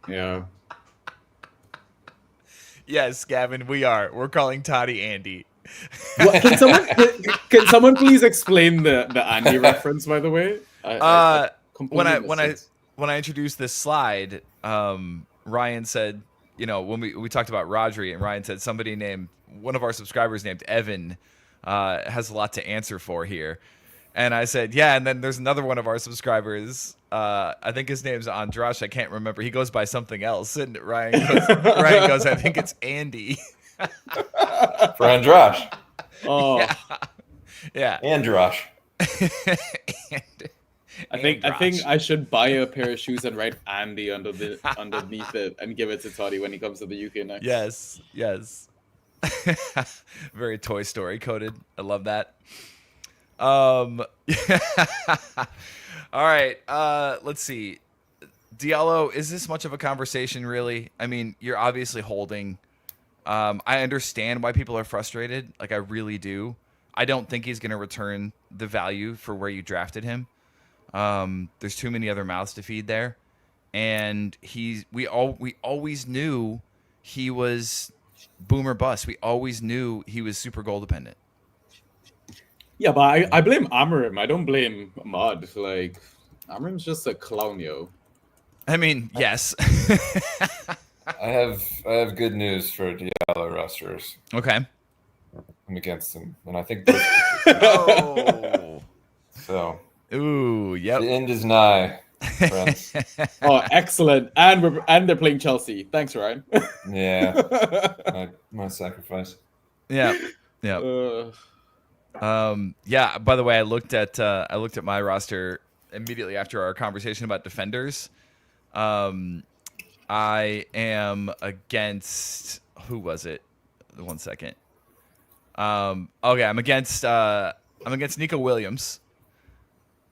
Yeah. Yes, Gavin, we're calling Toddy Andy. What, can someone please explain the Andy reference? By the way, when I introduced this slide, Ryan said, when we talked about Rodri, and Ryan said one of our subscribers named Evan has a lot to answer for here, And I said, yeah. And then there's another one of our subscribers. I think his name's Andrash. I can't remember. He goes by something else. And Ryan goes, I think it's Andy. For Andrash. Oh, yeah. Andrash. I think I should buy a pair of shoes and write Andy underneath it and give it to Toddy when he comes to the UK next. Yes. Very Toy Story coded. I love that. All right. Let's see. Diallo, is this much of a conversation, really? I mean, you're obviously holding. I understand why people are frustrated. Like, I really do. I don't think he's going to return the value for where you drafted him. There's too many other mouths to feed there, and we always knew he was boomer bust. We always knew he was super goal dependent. Yeah, but I blame Amarim. I don't blame Ahmad. Like, Amarim's just a clown, yo. I mean, yes. I have good news for Diallo rosters. Okay. I'm against him, and I think. Oh. So. Ooh, yep. The end is nigh, friends. Oh, excellent! And they're playing Chelsea. Thanks, Ryan. Yeah, my sacrifice. Yeah. Yeah. By the way, I looked at my roster immediately after our conversation about defenders. I am against, who was it? 1 second. Okay, I'm against Nico Williams,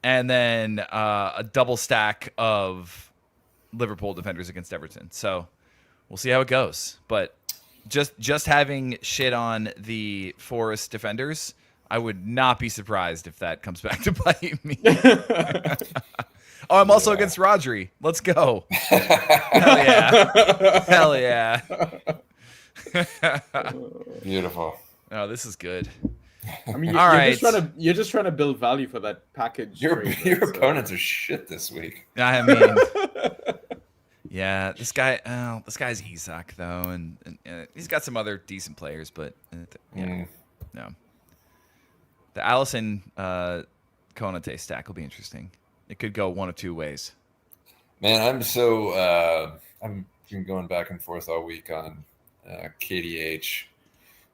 and then a double stack of Liverpool defenders against Everton. So we'll see how it goes. But just having shit on the Forest defenders, I would not be surprised if that comes back to bite me. Oh, I'm also against Rodri. Let's go. Hell yeah. Hell yeah. Beautiful. Oh, this is good. I mean, All right. You're just trying to build value for that package. Your opponents are shit this week. I mean, yeah, this guy's Isak though, and he's got some other decent players, but no. The Allison Konate stack will be interesting. It could go one of two ways. Man, I'm been going back and forth all week on KDH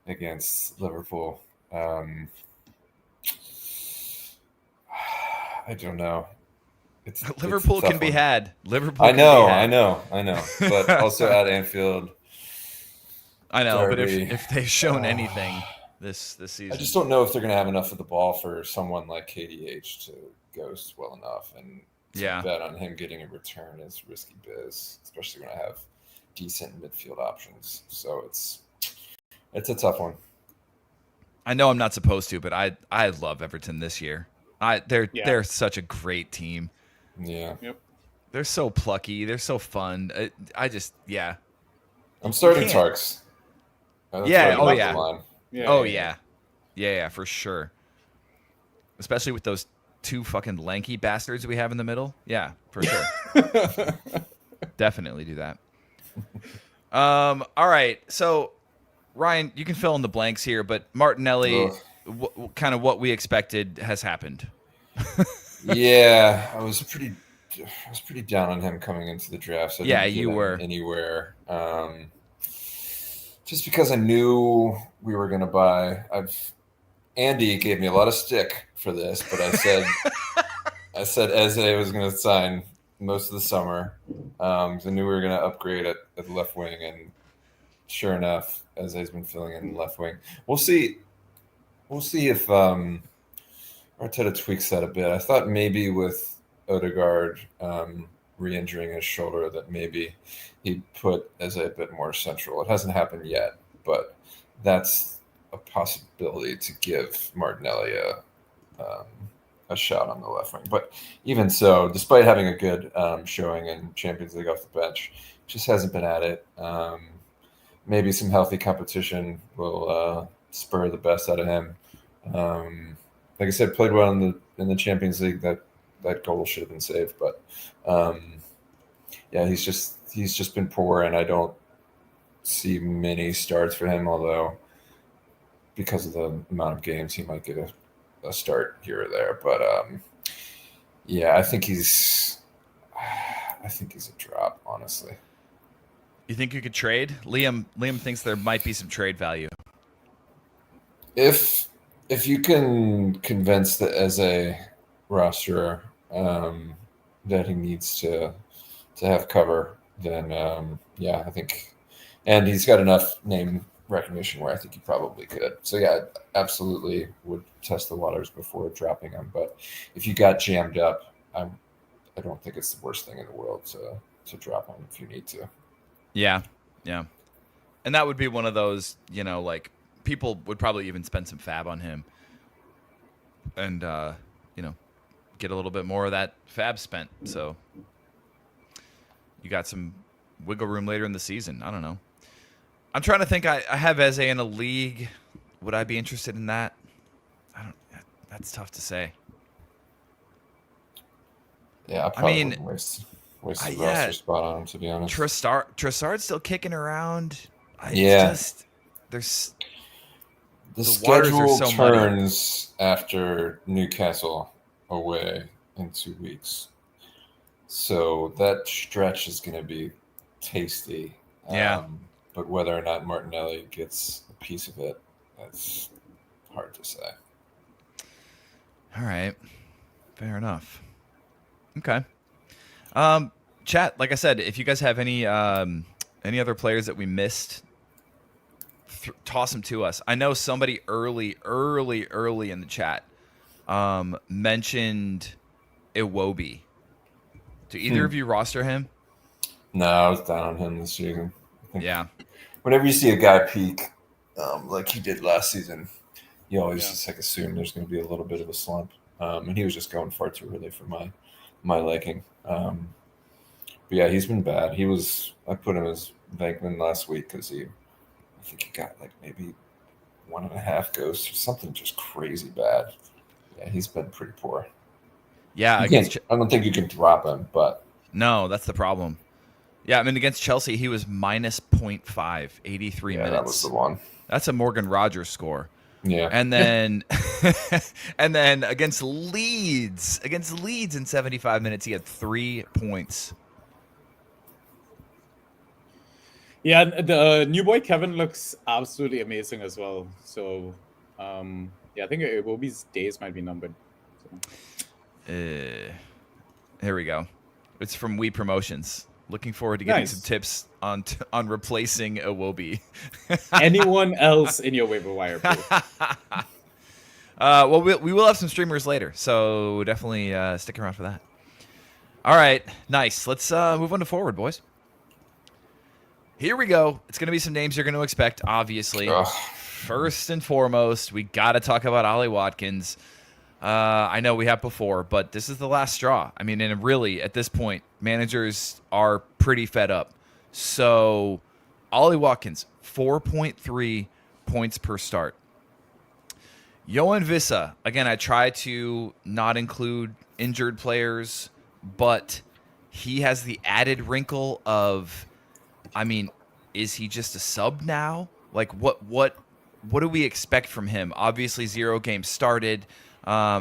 against Liverpool. I don't know. Liverpool can be had. Liverpool. I know. But also at Anfield. I know, Derby. But if they've shown anything this season, I just don't know if they're going to have enough of the ball for someone like KDH to ghost well enough, and bet on him getting a return is risky biz, especially when I have decent midfield options. So it's a tough one. I know I'm not supposed to, but I love Everton this year. They're such a great team. Yeah. Yep. They're so plucky. They're so fun. I'm starting Tarks. Yeah. Oh yeah. Yeah, for sure. Especially with those two fucking lanky bastards we have in the middle. Yeah, for sure. Definitely do that. All right. So, Ryan, you can fill in the blanks here, but Martinelli, kind of what we expected has happened. Yeah, I was pretty down on him coming into the draft. So you were anywhere. Just because I knew we were going to buy. Andy gave me a lot of stick for this, but I said Eze was going to sign most of the summer. I knew we were going to upgrade at the left wing, and sure enough, Eze's been filling in the left wing. We'll see if Arteta tweaks that a bit. I thought maybe with Odegaard re-injuring his shoulder that maybe he'd put Eze a bit more central. It hasn't happened yet, but that's a possibility to give Martinelli a shot on the left wing. But even so, despite having a good showing in Champions League off the bench, just hasn't been at it. Maybe some healthy competition will spur the best out of him. Like I said, played well in the Champions League. That goal should have been saved, but he's just been poor, and I don't see many starts for him. Although, because of the amount of games, he might get a start here or there. But yeah, I think he's a drop, honestly. You think you could trade? Liam thinks there might be some trade value. If you can convince the Eze rosterer that he needs to have cover, then yeah, I think, and he's got enough name recognition where I think he probably could. So yeah, absolutely would test the waters before dropping him. But if you got jammed up, I don't think it's the worst thing in the world to drop him if you need to. Yeah. And that would be one of those, like people would probably even spend some fab on him and, get a little bit more of that fab spent. So you got some wiggle room later in the season. I don't know. I'm trying to think. I have Eze in a league. Would I be interested in that? That's tough to say. Yeah, I probably wouldn't waste the roster spot on him, to be honest. Trossard's still kicking around. The schedule so turns after Newcastle away in 2 weeks. So that stretch is going to be tasty. Yeah. But whether or not Martinelli gets a piece of it, that's hard to say. All right. Fair enough. Okay. Chat, like I said, if you guys have any other players that we missed, toss them to us. I know somebody early in the chat mentioned Iwobi. Do either of you roster him? No, I was down on him this season. Yeah. Whenever you see a guy peak like he did last season, you always just assume there's going to be a little bit of a slump. And he was just going far too early for my liking. But yeah, he's been bad. I put him as Venkman last week because I think he got like maybe 1.5 ghosts or something just crazy bad. Yeah, he's been pretty poor. Yeah, I don't think you can drop him, but no, that's the problem. Yeah, I mean against Chelsea he was minus 0.5, 83 minutes. That was the one. That's a Morgan Rogers score. Yeah. And then against Leeds in 75 minutes he had 3 points. Yeah, the new boy Kevin looks absolutely amazing as well. So, yeah, I think Iwobi's days might be numbered. So. Here we go. It's from Wii Promotions. Looking forward to getting some tips on replacing Iwobi. Anyone else in your waiver wire pool? Well, we will have some streamers later, so definitely stick around for that. All right, nice. Let's move on to forward, boys. Here we go. It's going to be some names you're going to expect, obviously. First and foremost, we got to talk about Ollie Watkins. I know we have before, but this is the last straw. I mean, and really, at this point, managers are pretty fed up. So, Ollie Watkins, 4.3 points per start. Johan Vissa, again, I try to not include injured players, but he has the added wrinkle of, I mean, is he just a sub now? Like, what do we expect from him? Obviously, 0 games started.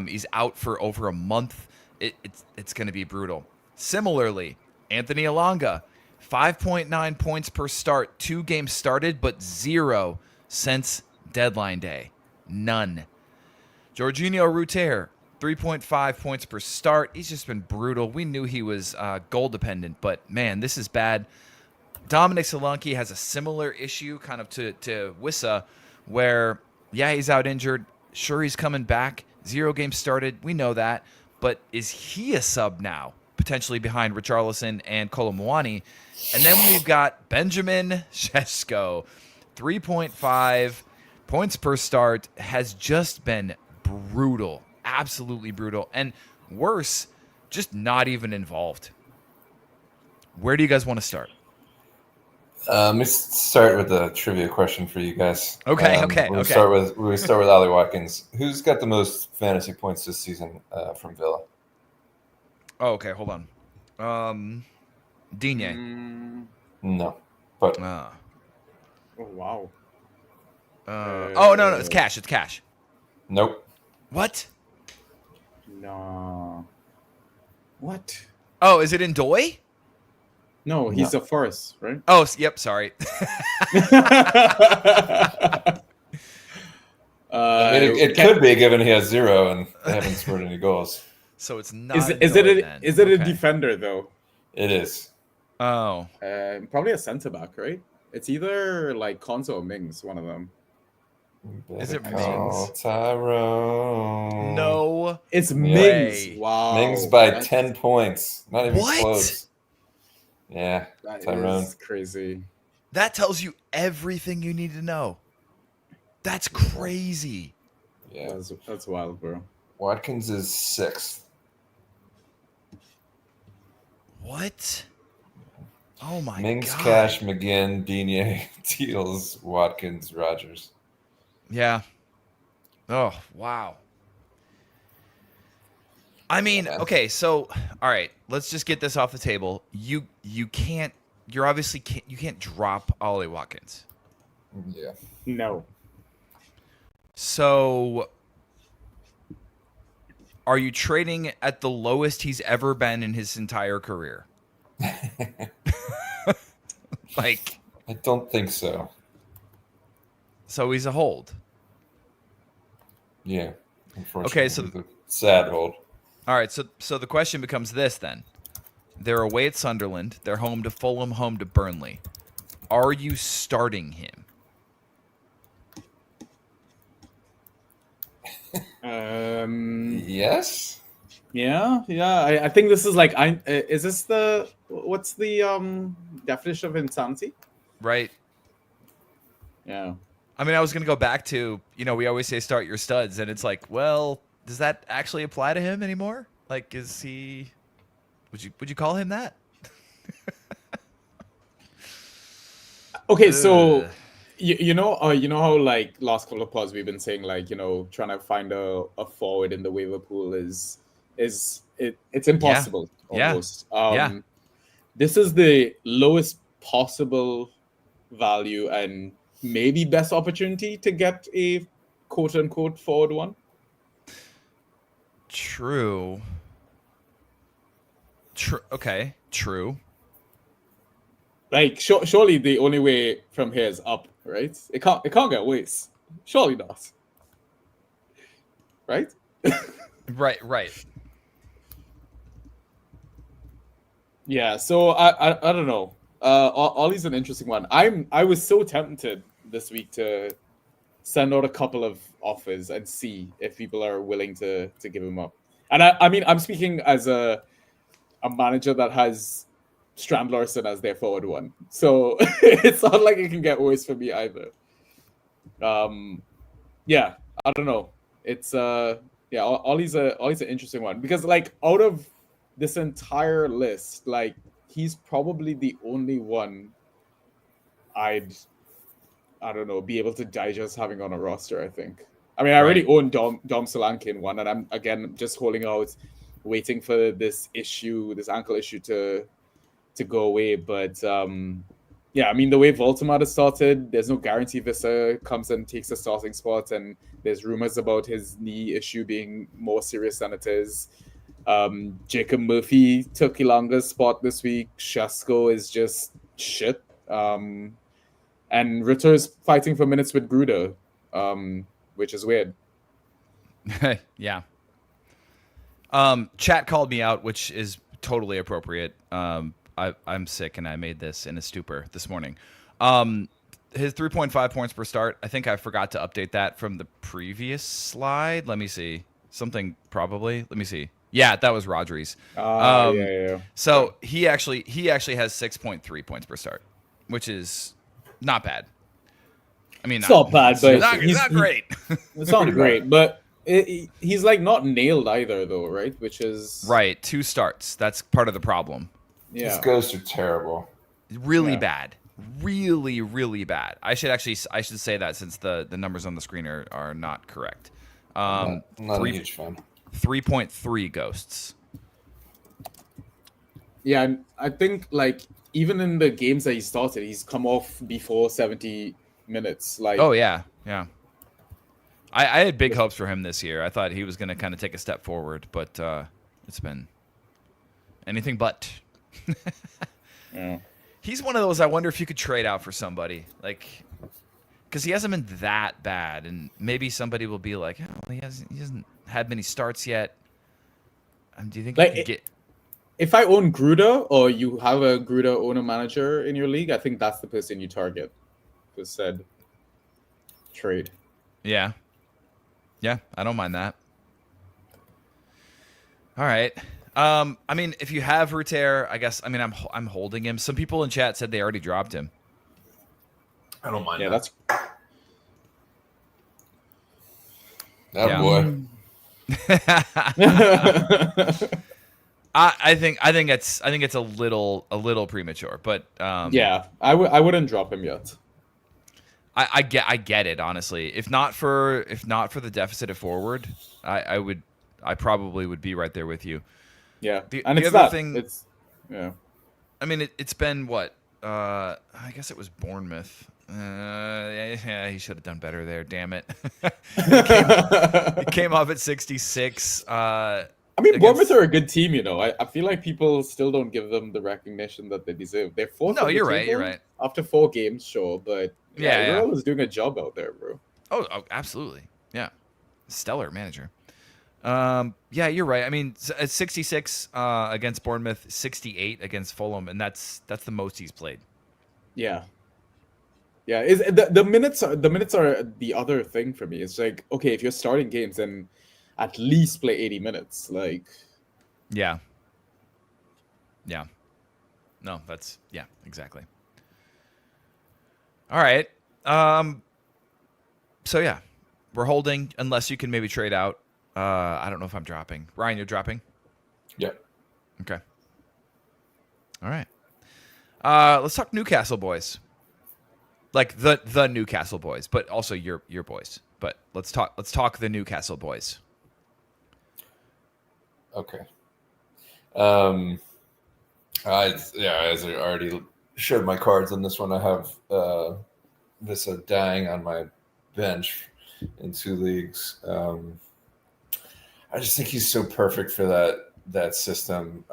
He's out for over a month. It's going to be brutal. Similarly, Anthony Elanga, 5.9 points per start, 2 games started, but 0 since deadline day. None. Jorginho Ruter, 3.5 points per start. He's just been brutal. We knew he was goal dependent, but man, this is bad. Dominic Solanke has a similar issue kind of to Wissa, where, yeah, he's out injured. Sure, he's coming back. 0 games started. We know that. But is he a sub now, potentially behind Richarlison and Kolomwani? And then we've got Benjamin Sesko, 3.5 points per start, has just been brutal, absolutely brutal. And worse, just not even involved. Where do you guys want to start? Let's start with a trivia question for you guys. Okay. We start with Ollie Watkins. Who's got the most fantasy points this season from Villa? Oh, okay. Hold on. Digne. No, but Oh wow. No, it's Cash. It's Cash. Nope. What? No. What? Oh, is it in Doi? No, he's a forest, right? Oh, yep. Sorry. I mean, it could be given he has 0 and they haven't scored any goals. So it's not. Is it a defender though? It is. Oh. Probably a centre back, right? It's either like Konzo or Mings, one of them. Is it Mings? Tyrone. No. It's Mings. Wow. Mings by 10 points. Not even close. Yeah. That Tyrone. is crazy. That tells you everything you need to know. That's crazy. Yeah. That's wild, bro. Watkins is 6th. What? Oh my Mings, God. Cash, McGinn, Digne, Teals, Watkins, Rogers. Yeah. Oh, wow. I mean, okay, so all right, let's just get this off the table. You can't drop Ollie Watkins. Yeah. No. So are you trading at the lowest he's ever been in his entire career? Like, I don't think so. So he's a hold. Yeah. Unfortunately. Okay, so sad hold. All right, so the question becomes this then. They're away at Sunderland, they're home to Fulham, home to Burnley. Are you starting him? Yes. Yeah. I think this is like is this what's the definition of insanity? Right. Yeah. I mean, I was gonna go back to, we always say start your studs, and it's like, well, does that actually apply to him anymore? Like, is he? Would you call him that? Okay, so you know how like last couple of pods we've been saying like trying to find a forward in the waiver pool it's impossible almost. This is the lowest possible value and maybe best opportunity to get a quote unquote forward one. True. Okay. True. Like surely the only way from here is up, right? It can't get worse. Surely not. Right? Right. Yeah. So I don't know. Ollie's an interesting one. I was so tempted this week to send out a couple of offers and see if people are willing to give him up. And I mean, I'm speaking as a manager that has Strand Larson as their forward one. So it's not like it can get worse for me either. Yeah, I don't know. It's Ollie's an interesting one because like out of this entire list, like he's probably the only one I don't know, be able to digest having on a roster, I think. I mean, I already own Dom Solanke one, and I'm, again, just holding out, waiting for this ankle issue to go away. But, yeah, I mean, the way Voldemort has started, there's no guarantee Visser comes and takes a starting spot, and there's rumors about his knee issue being more serious than it is. Jacob Murphy took Ilanga's spot this week. Shasko is just shit. And Ritter's fighting for minutes with Gruder, which is weird. Yeah. Chat called me out, which is totally appropriate. I'm sick, and I made this in a stupor this morning. His 3.5 points per start, I think I forgot to update that from the previous slide. Let me see. Something probably. Let me see. Yeah, that was Rodri's. Yeah. So he actually has 6.3 points per start, which is not bad. I mean, it's not bad, but it's not great. It's not great, but he's like not nailed either, though, right? Which is right. 2 starts. That's part of the problem. Yeah, his ghosts are terrible. Really bad. Really, really bad. I should say that since the numbers on the screen are not correct. I'm not a huge fan. 3.3 ghosts. Yeah, and I think like even in the games that he started, he's come off before 70 minutes. Like, oh yeah. I had big hopes for him this year. I thought he was going to kind of take a step forward, but it's been anything but. Yeah. He's one of those. I wonder if you could trade out for somebody, like, because he hasn't been that bad, and maybe somebody will be like, oh, he hasn't had many starts yet. Do you think Like, you could get? If I own Gruda, or you have a Gruda owner manager in your league, I think that's the person you target for said trade. Yeah, I don't mind that. All right. I mean, if you have Ruter, I guess. I mean, I'm holding him. Some people in chat said they already dropped him. I don't mind. Yeah, that. Boy. I think it's a little premature, but yeah, I wouldn't drop him yet. I get it, honestly. If not for the deficit at forward, I probably would be right there with you. Yeah, and it's other that. thing, It's yeah. I mean, it's been what? I guess it was Bournemouth. Yeah, he should have done better there. Damn it! He came off at 66. I mean, Bournemouth are a good team, you know. I feel like people still don't give them the recognition that they deserve. They're fourth. No, you're right. You're right. After 4 games, sure, but yeah, is doing a job out there, bro. Oh, absolutely. Yeah, stellar manager. Yeah, you're right. I mean, at 66 against Bournemouth, 68 against Fulham, and that's the most he's played. Yeah. Yeah, the minutes are the other thing for me. It's like, okay, if you're starting games, then at least play 80 minutes. Like, yeah. No, that's exactly. All right. So yeah, we're holding unless you can maybe trade out. I don't know if I'm dropping. Ryan, you're dropping? Yeah. Okay. All right. Let's talk Newcastle boys. Like the Newcastle boys, but also your boys. But let's talk the Newcastle boys. Okay. As I already showed my cards on this one, I have Vissa dying on my bench in 2 leagues. I just think he's so perfect for that system,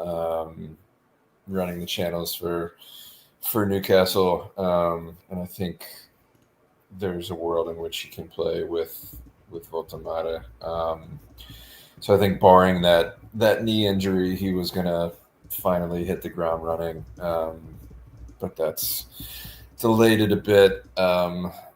running the channels for Newcastle, and I think there's a world in which he can play with Voltamata. So I think barring that knee injury, he was gonna finally hit the ground running, but that's delayed it a bit.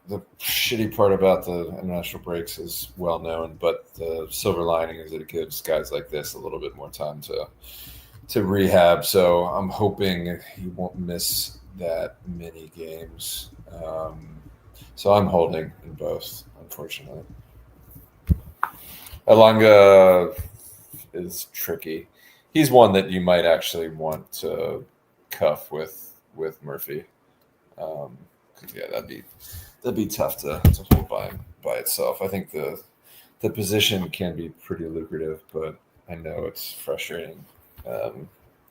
The shitty part about the international breaks is well known, but the silver lining is that it gives guys like this a little bit more time to rehab. So I'm hoping he won't miss that many games. So I'm holding in both, unfortunately. Elanga is tricky. He's one that you might actually want to cuff with Murphy. Yeah, that'd be tough to hold by itself. I think the position can be pretty lucrative, but I know it's frustrating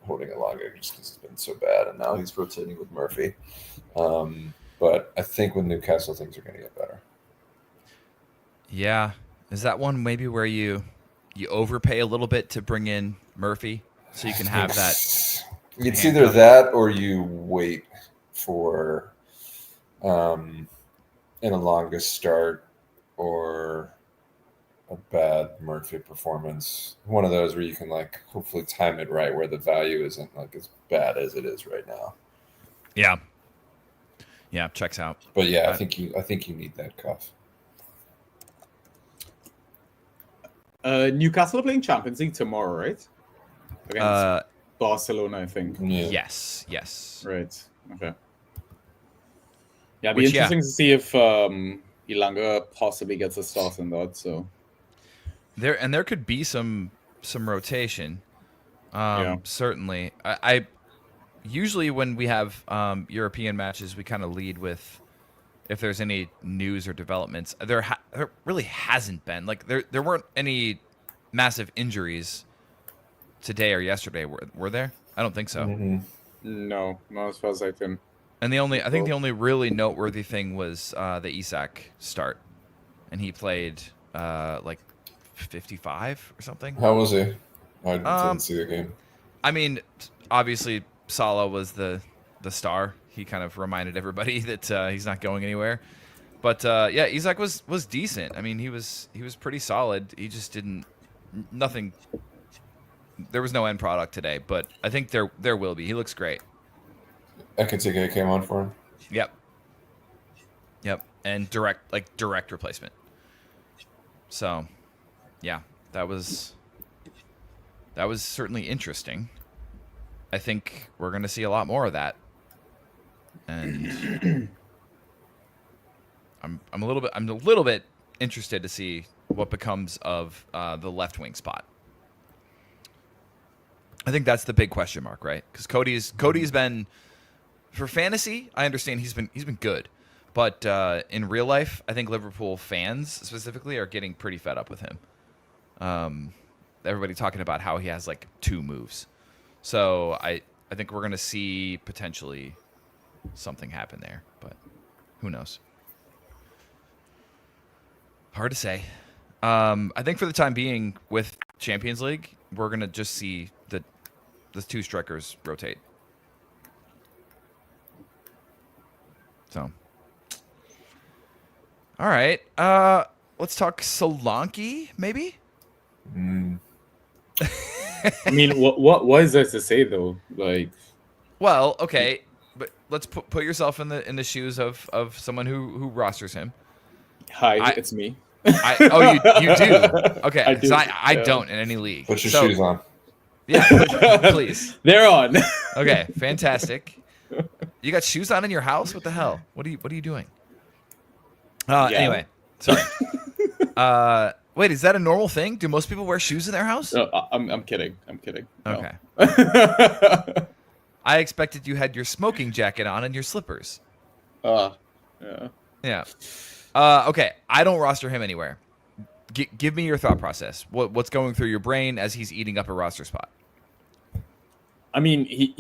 holding Elanga just because he's been so bad, and now he's rotating with Murphy. But I think with Newcastle, things are going to get better. Yeah. Is that one maybe where you overpay a little bit to bring in Murphy so you can have that? It's either that or you wait for an Elanga start or a bad Murphy performance. One of those where you can hopefully time it right where the value isn't as bad as it is right now. Yeah. Yeah, checks out. But yeah, I think you need that cuff. Newcastle are playing Champions League tomorrow, right? Against Barcelona, I think. Yeah. Yes. Right. Okay. Yeah, it'd be interesting to see if Elanga possibly gets a start in that. So there could be some rotation. Certainly. I usually when we have European matches, we kind of lead with if there's any news or developments. There really hasn't been. There weren't any massive injuries today or yesterday. Were there? I don't think so. Mm-hmm. No, not as far as I can. And I think the only really noteworthy thing was the Isak start, and he played like 55 or something. How was he? I didn't see the game. I mean, obviously Salah was the star. He kind of reminded everybody that he's not going anywhere. But yeah, Isak was decent. I mean, he was pretty solid. He just didn't nothing. There was no end product today, but I think there will be. He looks great. Ekitike came on for him. Yep, and direct replacement. So, yeah, that was certainly interesting. I think we're going to see a lot more of that, and I'm a little bit interested to see what becomes of the left wing spot. I think that's the big question mark, right? Because Cody's been, for fantasy, I understand he's been good, but in real life, I think Liverpool fans specifically are getting pretty fed up with him. Everybody talking about how he has like 2 moves, so I think we're gonna see potentially something happen there, but who knows? Hard to say. I think for the time being with Champions League, we're gonna just see the 2 strikers rotate. So, all right. Let's talk Solanke, maybe. I mean, what is there to say though? Like, well, okay, but let's put yourself in the shoes of someone who rosters him. Hi, it's me. You do? Okay, I do. I don't in any league. Put your shoes on. Yeah, please. They're on. Okay, fantastic. You got shoes on in your house? What the hell? What are you doing? Anyway, sorry. Wait, is that a normal thing? Do most people wear shoes in their house? No, I'm kidding. No. Okay. I expected you had your smoking jacket on and your slippers. Yeah. Yeah. Okay, I don't roster him anywhere. Give me your thought process. What's going through your brain as he's eating up a roster spot? I mean,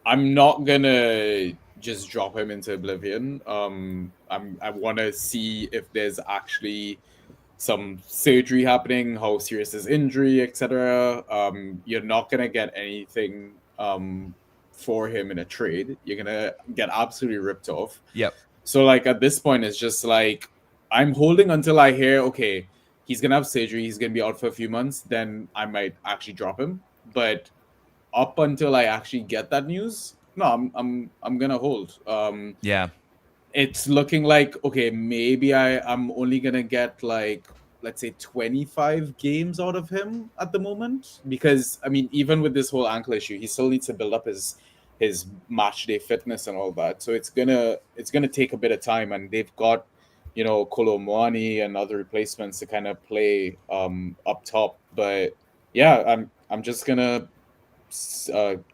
I'm not gonna just drop him into oblivion. I want to see if there's actually some surgery happening, how serious is injury, etc. You're not gonna get anything for him in a trade. You're gonna get absolutely ripped off. Yep. So like at this point, it's just like I'm holding until I hear, okay, he's gonna have surgery, he's gonna be out for a few months, then I might actually drop him. But up until I actually get that news, no, I'm gonna hold. Yeah. It's looking like, okay, maybe I'm only gonna get like, let's say 25 games out of him at the moment, because I mean, even with this whole ankle issue, he still needs to build up his match day fitness and all that. So it's gonna take a bit of time, and they've got, Kolo Muani and other replacements to kind of play up top. But yeah, I'm just gonna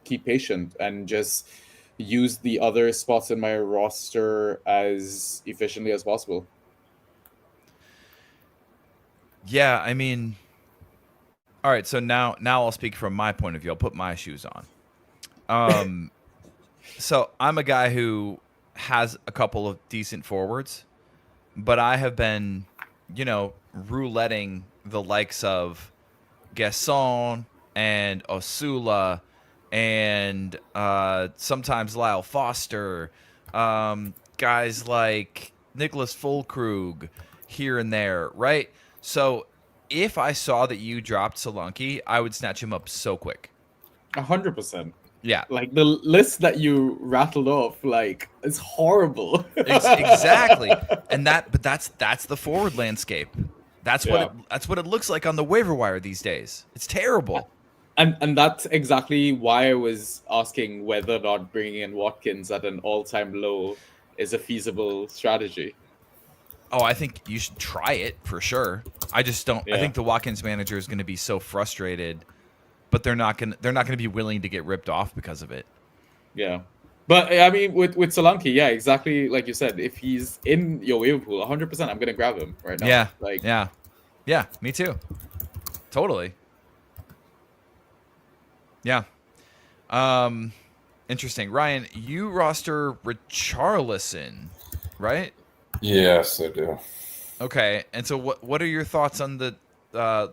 keep patient and just use the other spots in my roster as efficiently as possible. Yeah, I mean, all right. So now I'll speak from my point of view. I'll put my shoes on. So I'm a guy who has a couple of decent forwards, but I have been, rouletting the likes of Gasson and Osula and sometimes Lyle Foster, guys like Nicholas Fulkrug here and there, right? So if I saw that you dropped Solanke, I would snatch him up so quick. 100%. Yeah. Like the list that you rattled off, like, it's horrible. Exactly. And that's the forward landscape. That's what it looks like on the waiver wire these days. It's terrible. And that's exactly why I was asking whether or not bringing in Watkins at an all-time low is a feasible strategy. Oh, I think you should try it for sure. I just don't. Yeah. I think the Watkins manager is going to be so frustrated, but they're not going to be willing to get ripped off because of it. Yeah, but I mean, with Solanke, yeah, exactly like you said. If he's in your waiver pool, 100%, I'm going to grab him right now. Yeah, yeah, me too. Totally. Yeah. Interesting. Ryan, you roster Richarlison, right? Yes, I do. Okay, and so what are your thoughts on the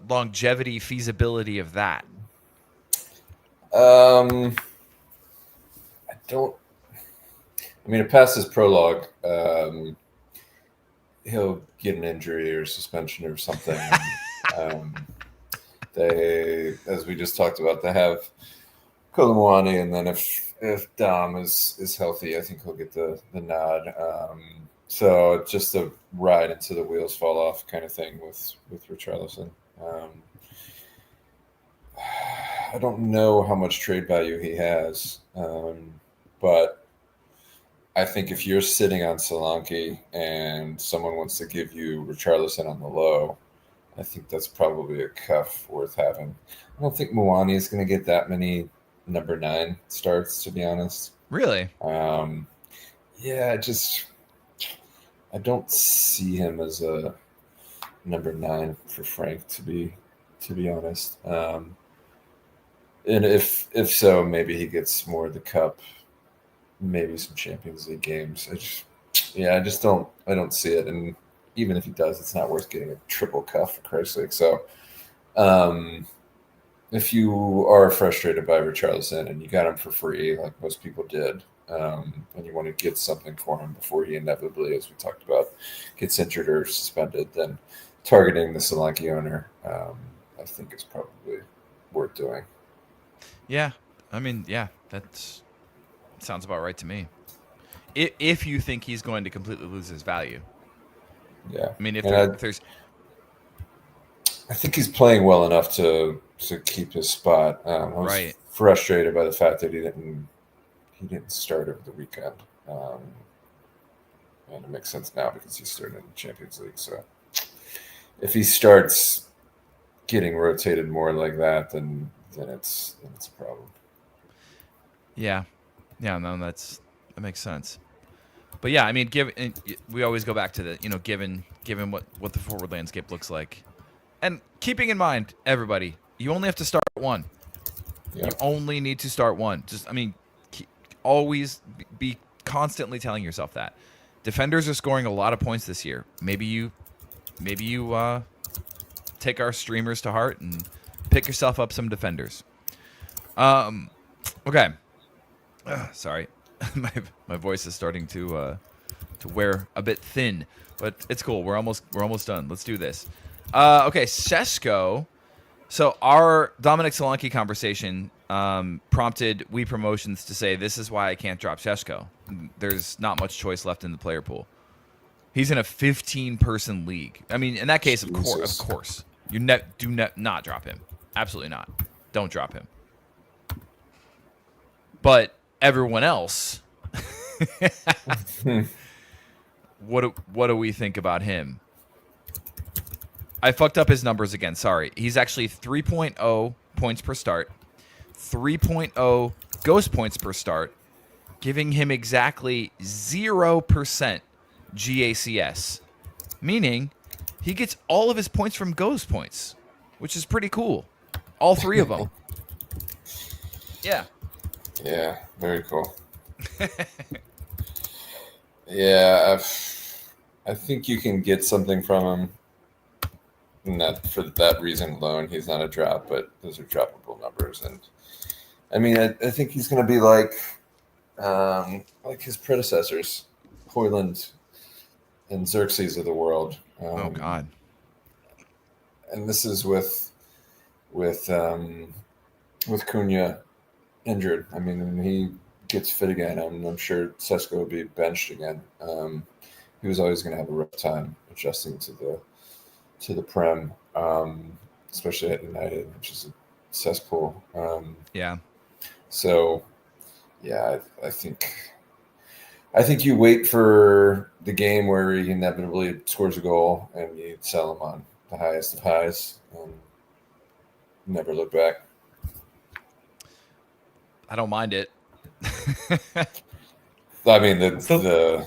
longevity feasibility of that? I don't. I mean, it passes prologue. He'll get an injury or suspension or something. They, as we just talked about, they have Kolomwani, and then if Dom is healthy, I think he'll get the nod. So it's just a ride until the wheels fall off kind of thing with Richarlison. I don't know how much trade value he has, but I think if you're sitting on Solanke and someone wants to give you Richarlison on the low, I think that's probably a cuff worth having. I don't think Muani is going to get that many number 9 starts, to be honest. Really? Yeah, I don't see him as a number 9 for Frank, to be honest. And if so, maybe he gets more of the cup, maybe some Champions League games. I don't see it. And even if he does, it's not worth getting a triple cuff, for Christ's sake. So if you are frustrated by Richarlison and you got him for free, like most people did, and you want to get something for him before he inevitably, as we talked about, gets injured or suspended, then targeting the Solanke owner, I think is probably worth doing. Yeah. I mean, yeah, that sounds about right to me. If you think he's going to completely lose his value. Yeah. I mean, if there's... I think he's playing well enough to keep his spot. I was frustrated by the fact that he didn't start over the weekend. And it makes sense now because he's starting in the Champions League. So if he starts getting rotated more like that, then it's a problem. Yeah. Yeah, no, that makes sense. But yeah, I mean, we always go back to the, given what the forward landscape looks like. And keeping in mind, everybody, you only have to start one. Yeah. You only need to start one. Always be constantly telling yourself that. Defenders are scoring a lot of points this year. Maybe you take our streamers to heart and pick yourself up some defenders. Okay. Sorry, my voice is starting to wear a bit thin, but it's cool. We're almost done. Let's do this. Okay, Sesko. So our Dominic Solanke conversation prompted We Promotions to say, this is why I can't drop Sesko. There's not much choice left in the player pool. He's in a 15-person league. I mean, in that case, of course, you do not drop him. Absolutely not. Don't drop him. But everyone else, what do we think about him? I fucked up his numbers again. Sorry. He's actually 3.0 points per start, 3.0 ghost points per start, giving him exactly 0% GACS, meaning he gets all of his points from ghost points, which is pretty cool. All 3 of them. Yeah. Yeah, very cool. Yeah, I think you can get something from him. Not for that reason alone. He's not a drop, but those are droppable numbers. And I mean, I think he's going to be like his predecessors, Hoyland and Xerxes of the world. Oh God! And this is with Cunha injured. I mean, when he gets fit again, I'm sure Sesko will be benched again. He was always going to have a rough time adjusting to the Prem, especially at United, which is a cesspool. Yeah. So, yeah, I think you wait for the game where he inevitably scores a goal and you sell him on the highest of highs and never look back. I don't mind it. I mean, the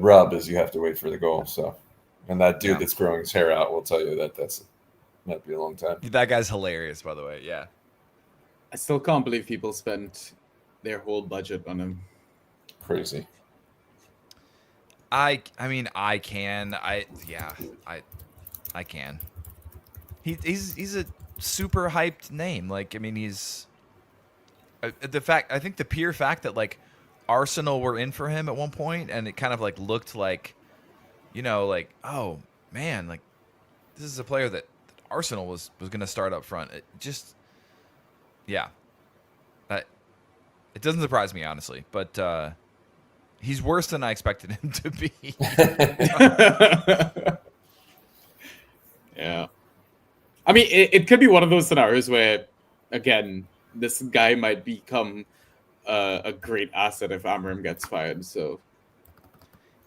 rub is you have to wait for the goal. So, and that dude that's growing his hair out will tell you that might be a long time. That guy's hilarious, by the way. Yeah. I still can't believe people spent their whole budget on him. Crazy. I mean, I can. I can. He's a super hyped name. Like, I mean, he's I think the pure fact that like Arsenal were in for him at one point, and it kind of like looked like, like, oh man, like this is a player that Arsenal was going to start up front. It just, yeah, it doesn't surprise me honestly, but he's worse than I expected him to be. Yeah. I mean, it could be one of those scenarios where, again, this guy might become a great asset if Amram gets fired. So,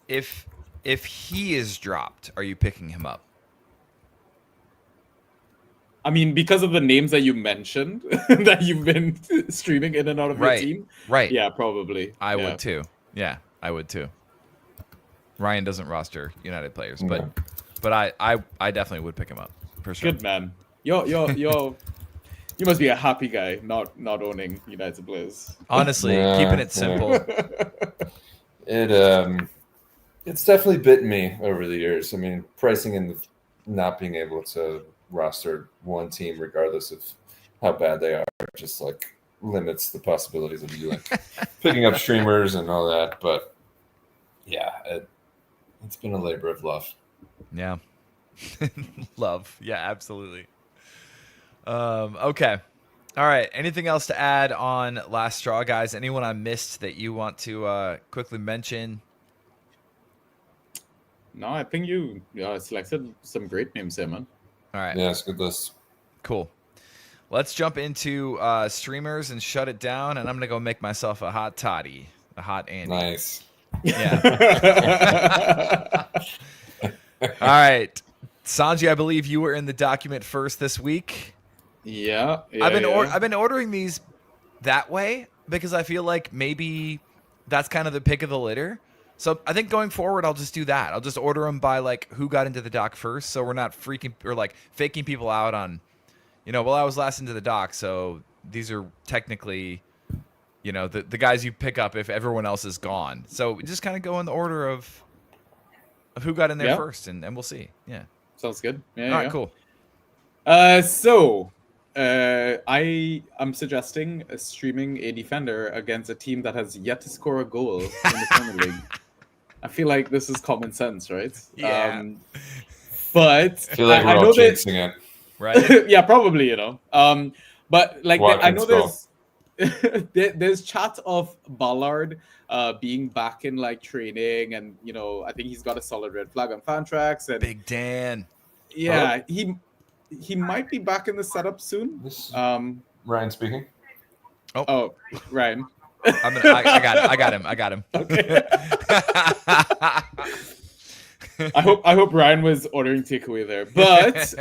if he is dropped, are you picking him up? I mean, because of the names that you mentioned that you've been streaming in and out of your team, right? Yeah, probably. I would too. Yeah, I would too. Ryan doesn't roster United players, but I definitely would pick him up for sure. Good man. You must be a happy guy not owning United players. Honestly, keeping it simple. It's definitely bitten me over the years. I mean, pricing and not being able to roster one team regardless of how bad they are just like limits the possibilities of you like picking up streamers and all that. But yeah, it's been a labor of love. Yeah. Love. Yeah, absolutely. Okay. All right. Anything else to add on Last Straw, guys? Anyone I missed that you want to quickly mention? No, I think you selected some great names there, man. All right. Yeah, it's a good list. Cool. Let's jump into streamers and shut it down, and I'm going to go make myself a hot toddy, a hot Andy. Nice. Yeah. All right. Sanjy, I believe you were in the document first this week. Yeah. I've been ordering these that way because I feel like maybe that's kind of the pick of the litter. So I think going forward, I'll just do that. I'll just order them by like who got into the doc first, so we're not freaking or like faking people out on, well, I was last into the doc, so these are technically, the guys you pick up if everyone else is gone. So we just kind of go in the order of who got in there first, and we'll see. Yeah. Sounds good. Yeah. All right, cool. So I am suggesting streaming a defender against a team that has yet to score a goal in the Premier League. I feel like this is common sense, right? Yeah. But I feel like we're all jinxing it. Right? Yeah, probably, But like I know Watkins there's chat of Ballard being back in like training, and I think he's got a solid red flag on Fantrax, and Big Dan. Yeah, he might be back in the setup soon. Ryan speaking. Oh, Ryan. I got him. Okay. I hope Ryan was ordering takeaway there, but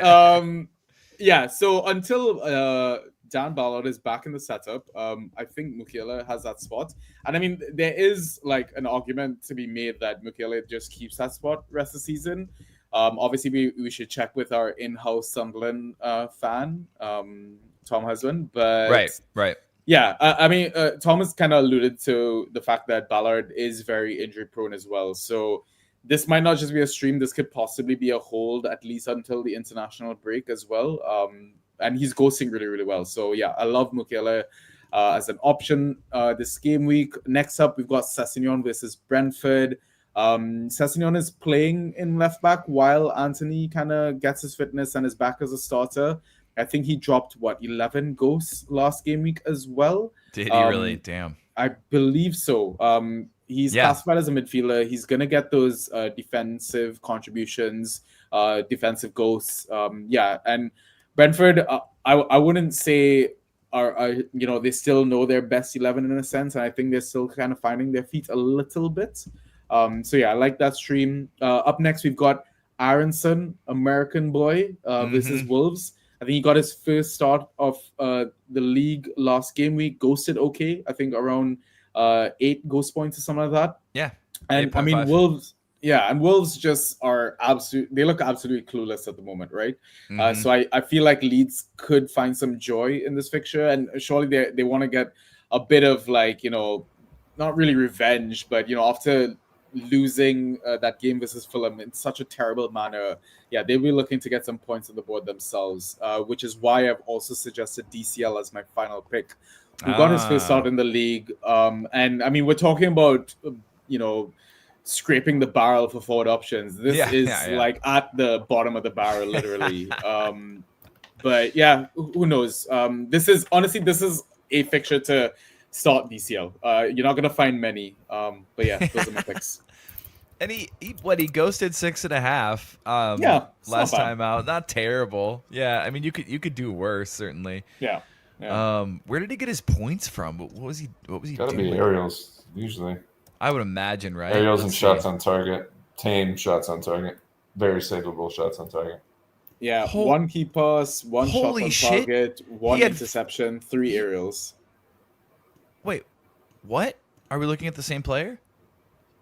yeah. So until Dan Ballard is back in the setup, I think Mukiele has that spot, and I mean there is like an argument to be made that Mukiele just keeps that spot rest of the season. Obviously, we should check with our in-house Sunderland fan, Tom Husband. But right. Yeah, I mean, Tom has kind of alluded to the fact that Ballard is very injury-prone as well. So this might not just be a stream. This could possibly be a hold, at least until the international break as well. And he's ghosting really, really well. So yeah, I love Mukiele as an option this game week. Next up, we've got Sessegnon versus Brentford. Sessegnon is playing in left back while Anthony kind of gets his fitness and is back as a starter. I think he dropped 11 ghosts last game week as well. Did he really? Damn. I believe so. He's classified as a midfielder. He's gonna get those defensive contributions, defensive ghosts. And Brentford, I wouldn't say are they still know their best 11 in a sense, and I think they're still kind of finding their feet a little bit. So yeah, I like that stream. Up next, we've got Aronson, American boy, versus Wolves. I think he got his first start of the league last game week. Ghosted okay. I think around 8 ghost points or something like that. Yeah. And 8.5. I mean, Wolves just are they look absolutely clueless at the moment, right? So I feel like Leeds could find some joy in this fixture, and surely they want to get a bit of like, not really revenge, but after losing that game versus Fulham in such a terrible manner, yeah, they'll be looking to get some points on the board themselves, which is why I've also suggested DCL as my final pick, who got his first start in the league. And I mean, we're talking about, scraping the barrel for forward options. This is like at the bottom of the barrel, literally. But yeah, who knows? This is a fixture to start DCL. You're not gonna find many. But yeah, those are my picks. And he ghosted 6.5. Last time out, not terrible. Yeah, I mean you could do worse certainly. Yeah. Where did he get his points from? What was he Gotta doing? be aerials usually. I would imagine, right? Aerials and shots on target, tame shots on target, very savable shots on target. Yeah, one key pass, one shot on target, one interception, 3 aerials. Wait, what? Are we looking at the same player?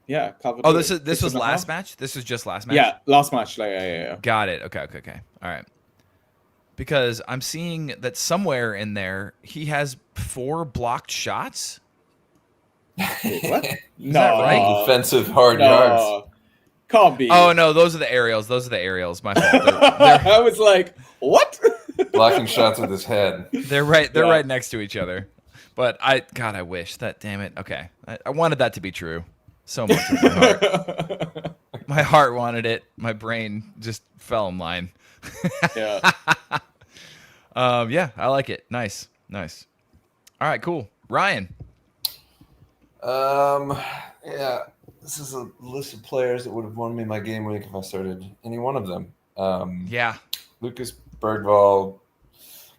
Yeah, Calvert. Oh, this was last match? This was just last match? Yeah, last match. Yeah. Got it. Okay. All right. Because I'm seeing that somewhere in there he has 4 blocked shots. Wait, what? No, right? Defensive hard yards. Can't be. Oh no, those are the aerials. My fault. I was like, what? Blocking shots with his head. They're right next to each other. But I wish that. Damn it. Okay, I wanted that to be true so much. With my heart. My heart wanted it. My brain just fell in line. Yeah. Yeah, I like it. Nice. All right, cool. Ryan. Yeah, this is a list of players that would have won me my game week if I started any one of them. Yeah. Lucas Bergvall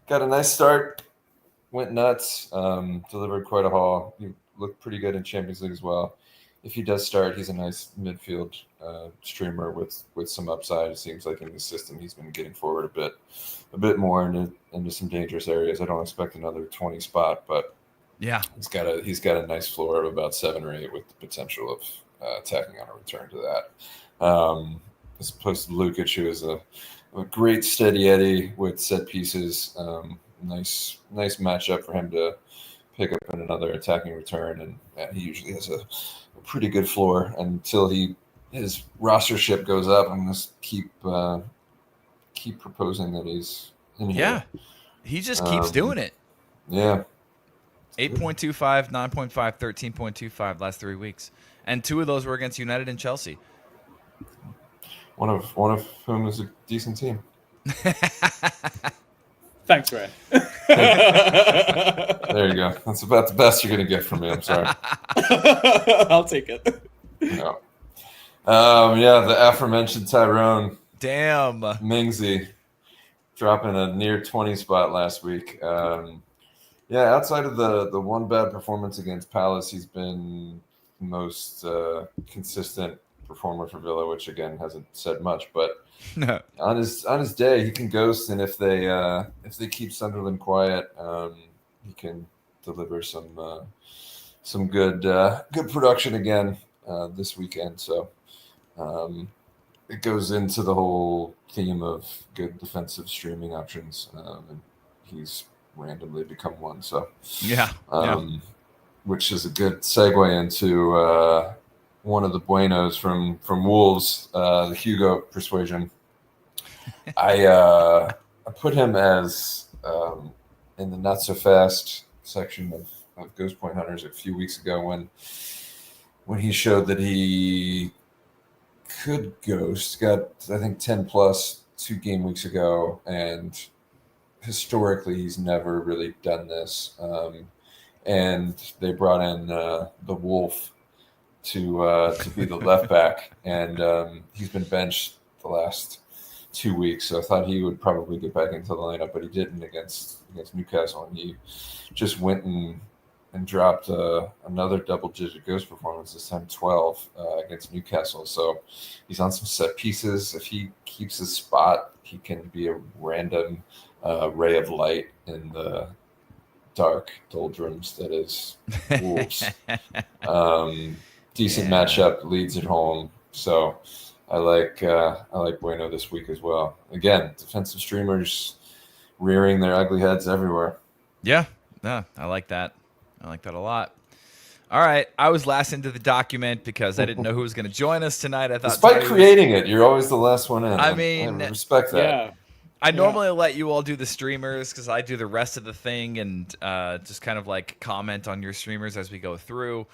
got a nice start, went nuts, delivered quite a haul. He looked pretty good in Champions League as well. If he does start, he's a nice midfield streamer with some upside. It seems like in the system he's been getting forward a bit more into some dangerous areas. I don't expect another 20 spot, but yeah, he's got a nice floor of about 7 or 8 with the potential of attacking on a return to that. As opposed to Lukic, who is a great steady Eddie with set pieces. Nice matchup for him to pick up in another attacking return, and he usually has a pretty good floor until his rostership goes up. I'm going to keep proposing that he's in here. Yeah, he just keeps doing it. Yeah. 8.25, 9.5, 13.25 last 3 weeks. And 2 of those were against United and Chelsea. One of whom is a decent team. Thanks, Ray. There you go. That's about the best you're going to get from me. I'm sorry. I'll take it. No. Yeah, the aforementioned Tyrone. Damn. Mingsy dropping a near 20 spot last week. Yeah, outside of the one bad performance against Palace, he's been the most consistent performer for Villa, which again hasn't said much. But no. on his day, he can ghost, and if they keep Sunderland quiet, he can deliver some good production again this weekend. So it goes into the whole theme of good defensive streaming options, and he's randomly become one. So yeah. Which is a good segue into one of the buenos from Wolves, the Hugo persuasion. I put him as in the not so fast section of Ghost Point Hunters a few weeks ago when he showed that he could ghost. Got I think 10 plus 2 game weeks ago, and historically he's never really done this. And they brought in the Wolf to be the left back, and he's been benched the last 2 weeks. So I thought he would probably get back into the lineup, but he didn't against Newcastle, and he just went and dropped another double-digit ghost performance, this time 12 against Newcastle. So he's on some set pieces. If he keeps his spot, he can be a random ray of light in the dark doldrums that is Wolves. Decent matchup, Leeds at home. So I like Bueno this week as well. Again, defensive streamers rearing their ugly heads everywhere. Yeah, I like that. I like that a lot. All right, I was last into the document because I didn't know who was going to join us tonight. I thought, despite creating it, you're always the last one in. I mean, I respect that. Yeah. I normally let you all do the streamers because I do the rest of the thing and just kind of like comment on your streamers as we go through.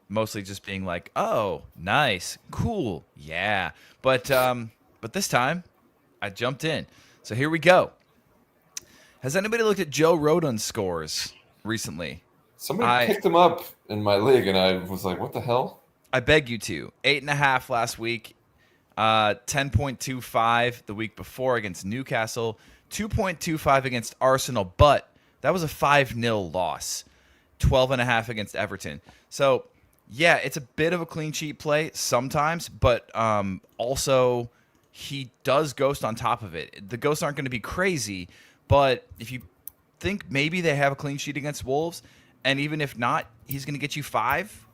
Mostly just being like, oh, nice, cool, yeah. But this time, I jumped in. So here we go. Has anybody looked at Joe Rodon's scores recently? Somebody picked him up in my league, and I was like, what the hell? I beg you to. 8.5 last week. 10.25 the week before against Newcastle, 2.25 against Arsenal, but that was a 5-0 loss. 12.5 against Everton. So, yeah, it's a bit of a clean sheet play sometimes, but also he does ghost on top of it. The ghosts aren't going to be crazy, but if you think maybe they have a clean sheet against Wolves, and even if not, he's going to get you 5,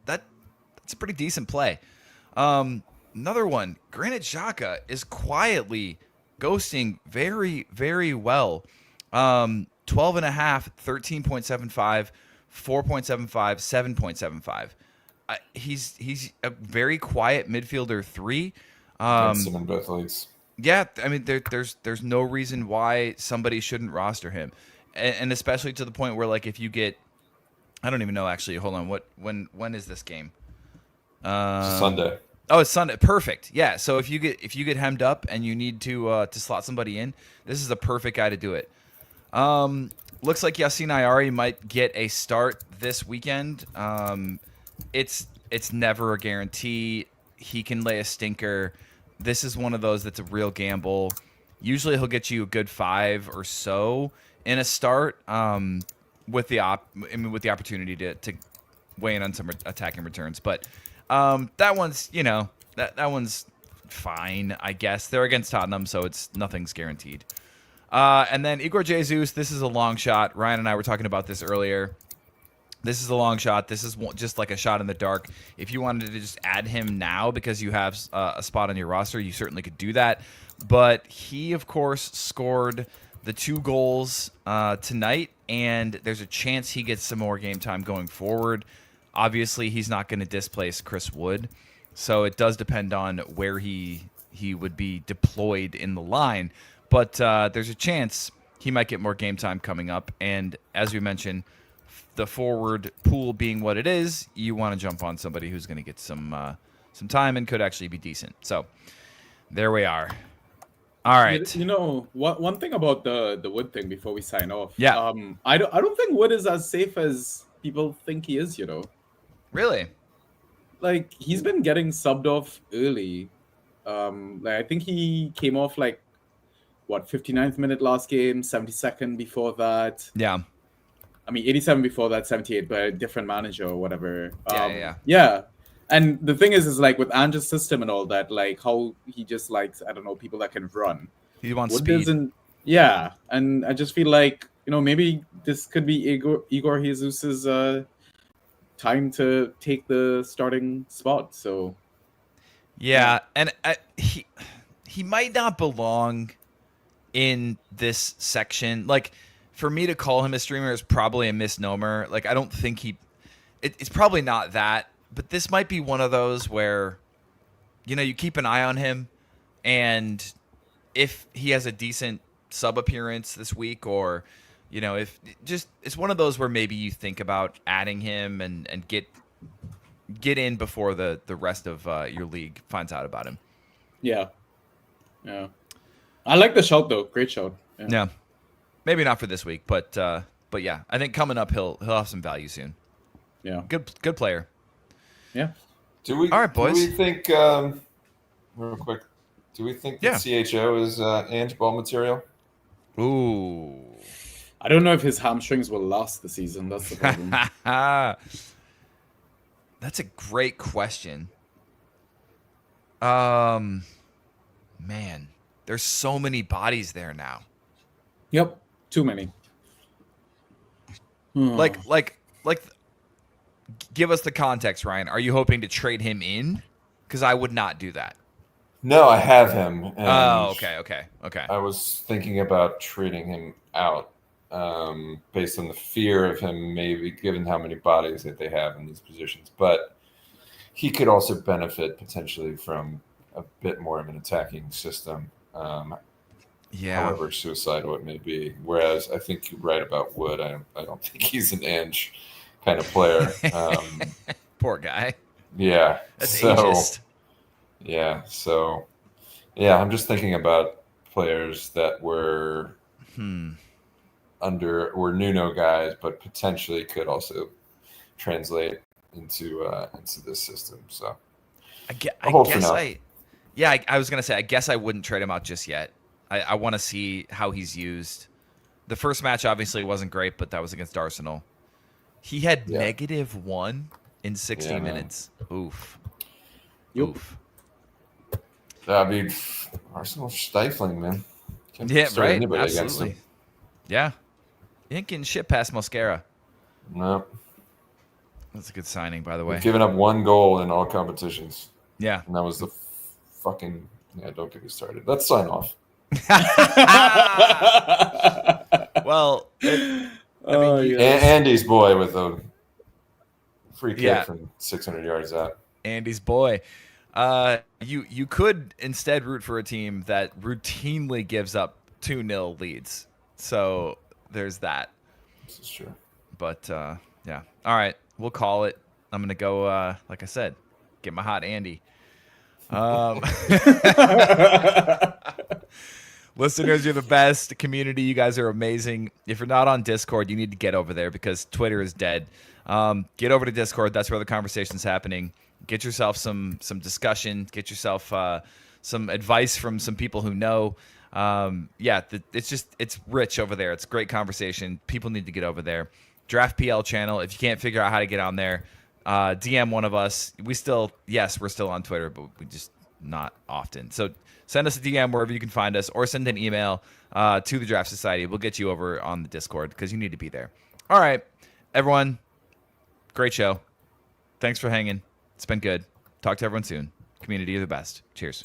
that's a pretty decent play. Another one, Granit Xhaka is quietly ghosting very, very well. 12.5, 13.75, 4.75, 7.75. He's a very quiet midfielder 3. Against him in both leagues. Yeah, I mean there's no reason why somebody shouldn't roster him, and especially to the point where like if you get, I don't even know actually. Hold on, when is this game? Sunday. Oh, it's Sunday. Perfect. Yeah. So if you get hemmed up and you need to slot somebody in, this is the perfect guy to do it. Looks like Yassine Ayari might get a start this weekend. It's never a guarantee. He can lay a stinker. This is one of those that's a real gamble. Usually he'll get you a good 5 or so in a start. With the opportunity to weigh in on some attacking returns, but. That one's, that one's fine, I guess. They're against Tottenham, so nothing's guaranteed. And then Igor Jesus, this is a long shot. Ryan and I were talking about this earlier. This is a long shot. This is just like a shot in the dark. If you wanted to just add him now because you have a spot on your roster, you certainly could do that. But he, of course, scored the 2 goals tonight, and there's a chance he gets some more game time going forward. Obviously, he's not going to displace Chris Wood, so it does depend on where he would be deployed in the line. But there's a chance he might get more game time coming up. And as we mentioned, the forward pool being what it is, you want to jump on somebody who's going to get some time and could actually be decent. So there we are. All right. One thing about the Wood thing before we sign off. Yeah. I don't think Wood is as safe as people think he is. Really? Like, he's been getting subbed off early. I think he came off 59th minute last game, 72nd before that. Yeah. I mean, 87 before that, 78, but a different manager or whatever. Yeah. And the thing is with Ange's system and all that, how he just likes, I don't know, people that can run. He wants speed. Yeah. And I just feel like, maybe this could be Igor Jesus's time to take the starting spot. So yeah. And he might not belong in this section. Like, for me to call him a streamer is probably a misnomer. Like, I don't think it's probably not that, but this might be one of those where you keep an eye on him, and if he has a decent sub appearance this week, or if just it's one of those where maybe you think about adding him and get in before the rest of your league finds out about him. Yeah. I like the shout though. Great shout. Yeah. Maybe not for this week, but yeah, I think coming up he'll have some value soon. Yeah. Good player. Yeah. All right, boys. Do we think real quick? Do we think that CHO is Ange ball material? Ooh. I don't know if his hamstrings will last the season. That's the problem. That's a great question. Man, there's so many bodies there now. Yep, too many. Like, give us the context, Ryan. Are you hoping to trade him in? Because I would not do that. No, I have him. Oh, okay. I was thinking about trading him out. based on the fear of him, maybe given how many bodies that they have in these positions. But he could also benefit potentially from a bit more of an attacking system, however suicidal it may be. Whereas I think you're right about Wood. I don't think he's an Ange kind of player. Poor guy. Yeah. That's ageist. Yeah. So, yeah, I'm just thinking about players that were were Nuno guys, but potentially could also translate into this system. So I was gonna say I guess I wouldn't trade him out just yet. I want to see how he's used. The first match obviously wasn't great, but that was against Arsenal. He had -1 in 60 minutes. Oof. Yep. Oof. I mean, Arsenal's stifling, man. Can't Right. Anybody Absolutely. against them. Yeah. You ain't getting shit past Mosquera. No. That's a good signing, by the way. We've given up 1 goal in all competitions. Yeah. And that was the fucking... Yeah, don't get me started. Let's sign off. Well, Andy's boy with a free kick from 600 yards out. Andy's boy. You could instead root for a team that routinely gives up 2-0 leads. So there's that. This is true. But yeah. All right. We'll call it. I'm going to go, like I said, get my hot Andy. Listeners, you're the best. Community, you guys are amazing. If you're not on Discord, you need to get over there because Twitter is dead. Get over to Discord. That's where the conversation's happening. Get yourself some discussion. Get yourself some advice from some people who know. It's rich over there. It's great conversation. People need to get over there. Draft PL channel. If you can't figure out how to get on there, DM one of us. We're still on Twitter, but we just not often. So send us a DM wherever you can find us, or send an email to the Draft Society. We'll get you over on the Discord because you need to be there. All right, everyone. Great show. Thanks for hanging. It's been good. Talk to everyone soon. Community, you're the best. Cheers.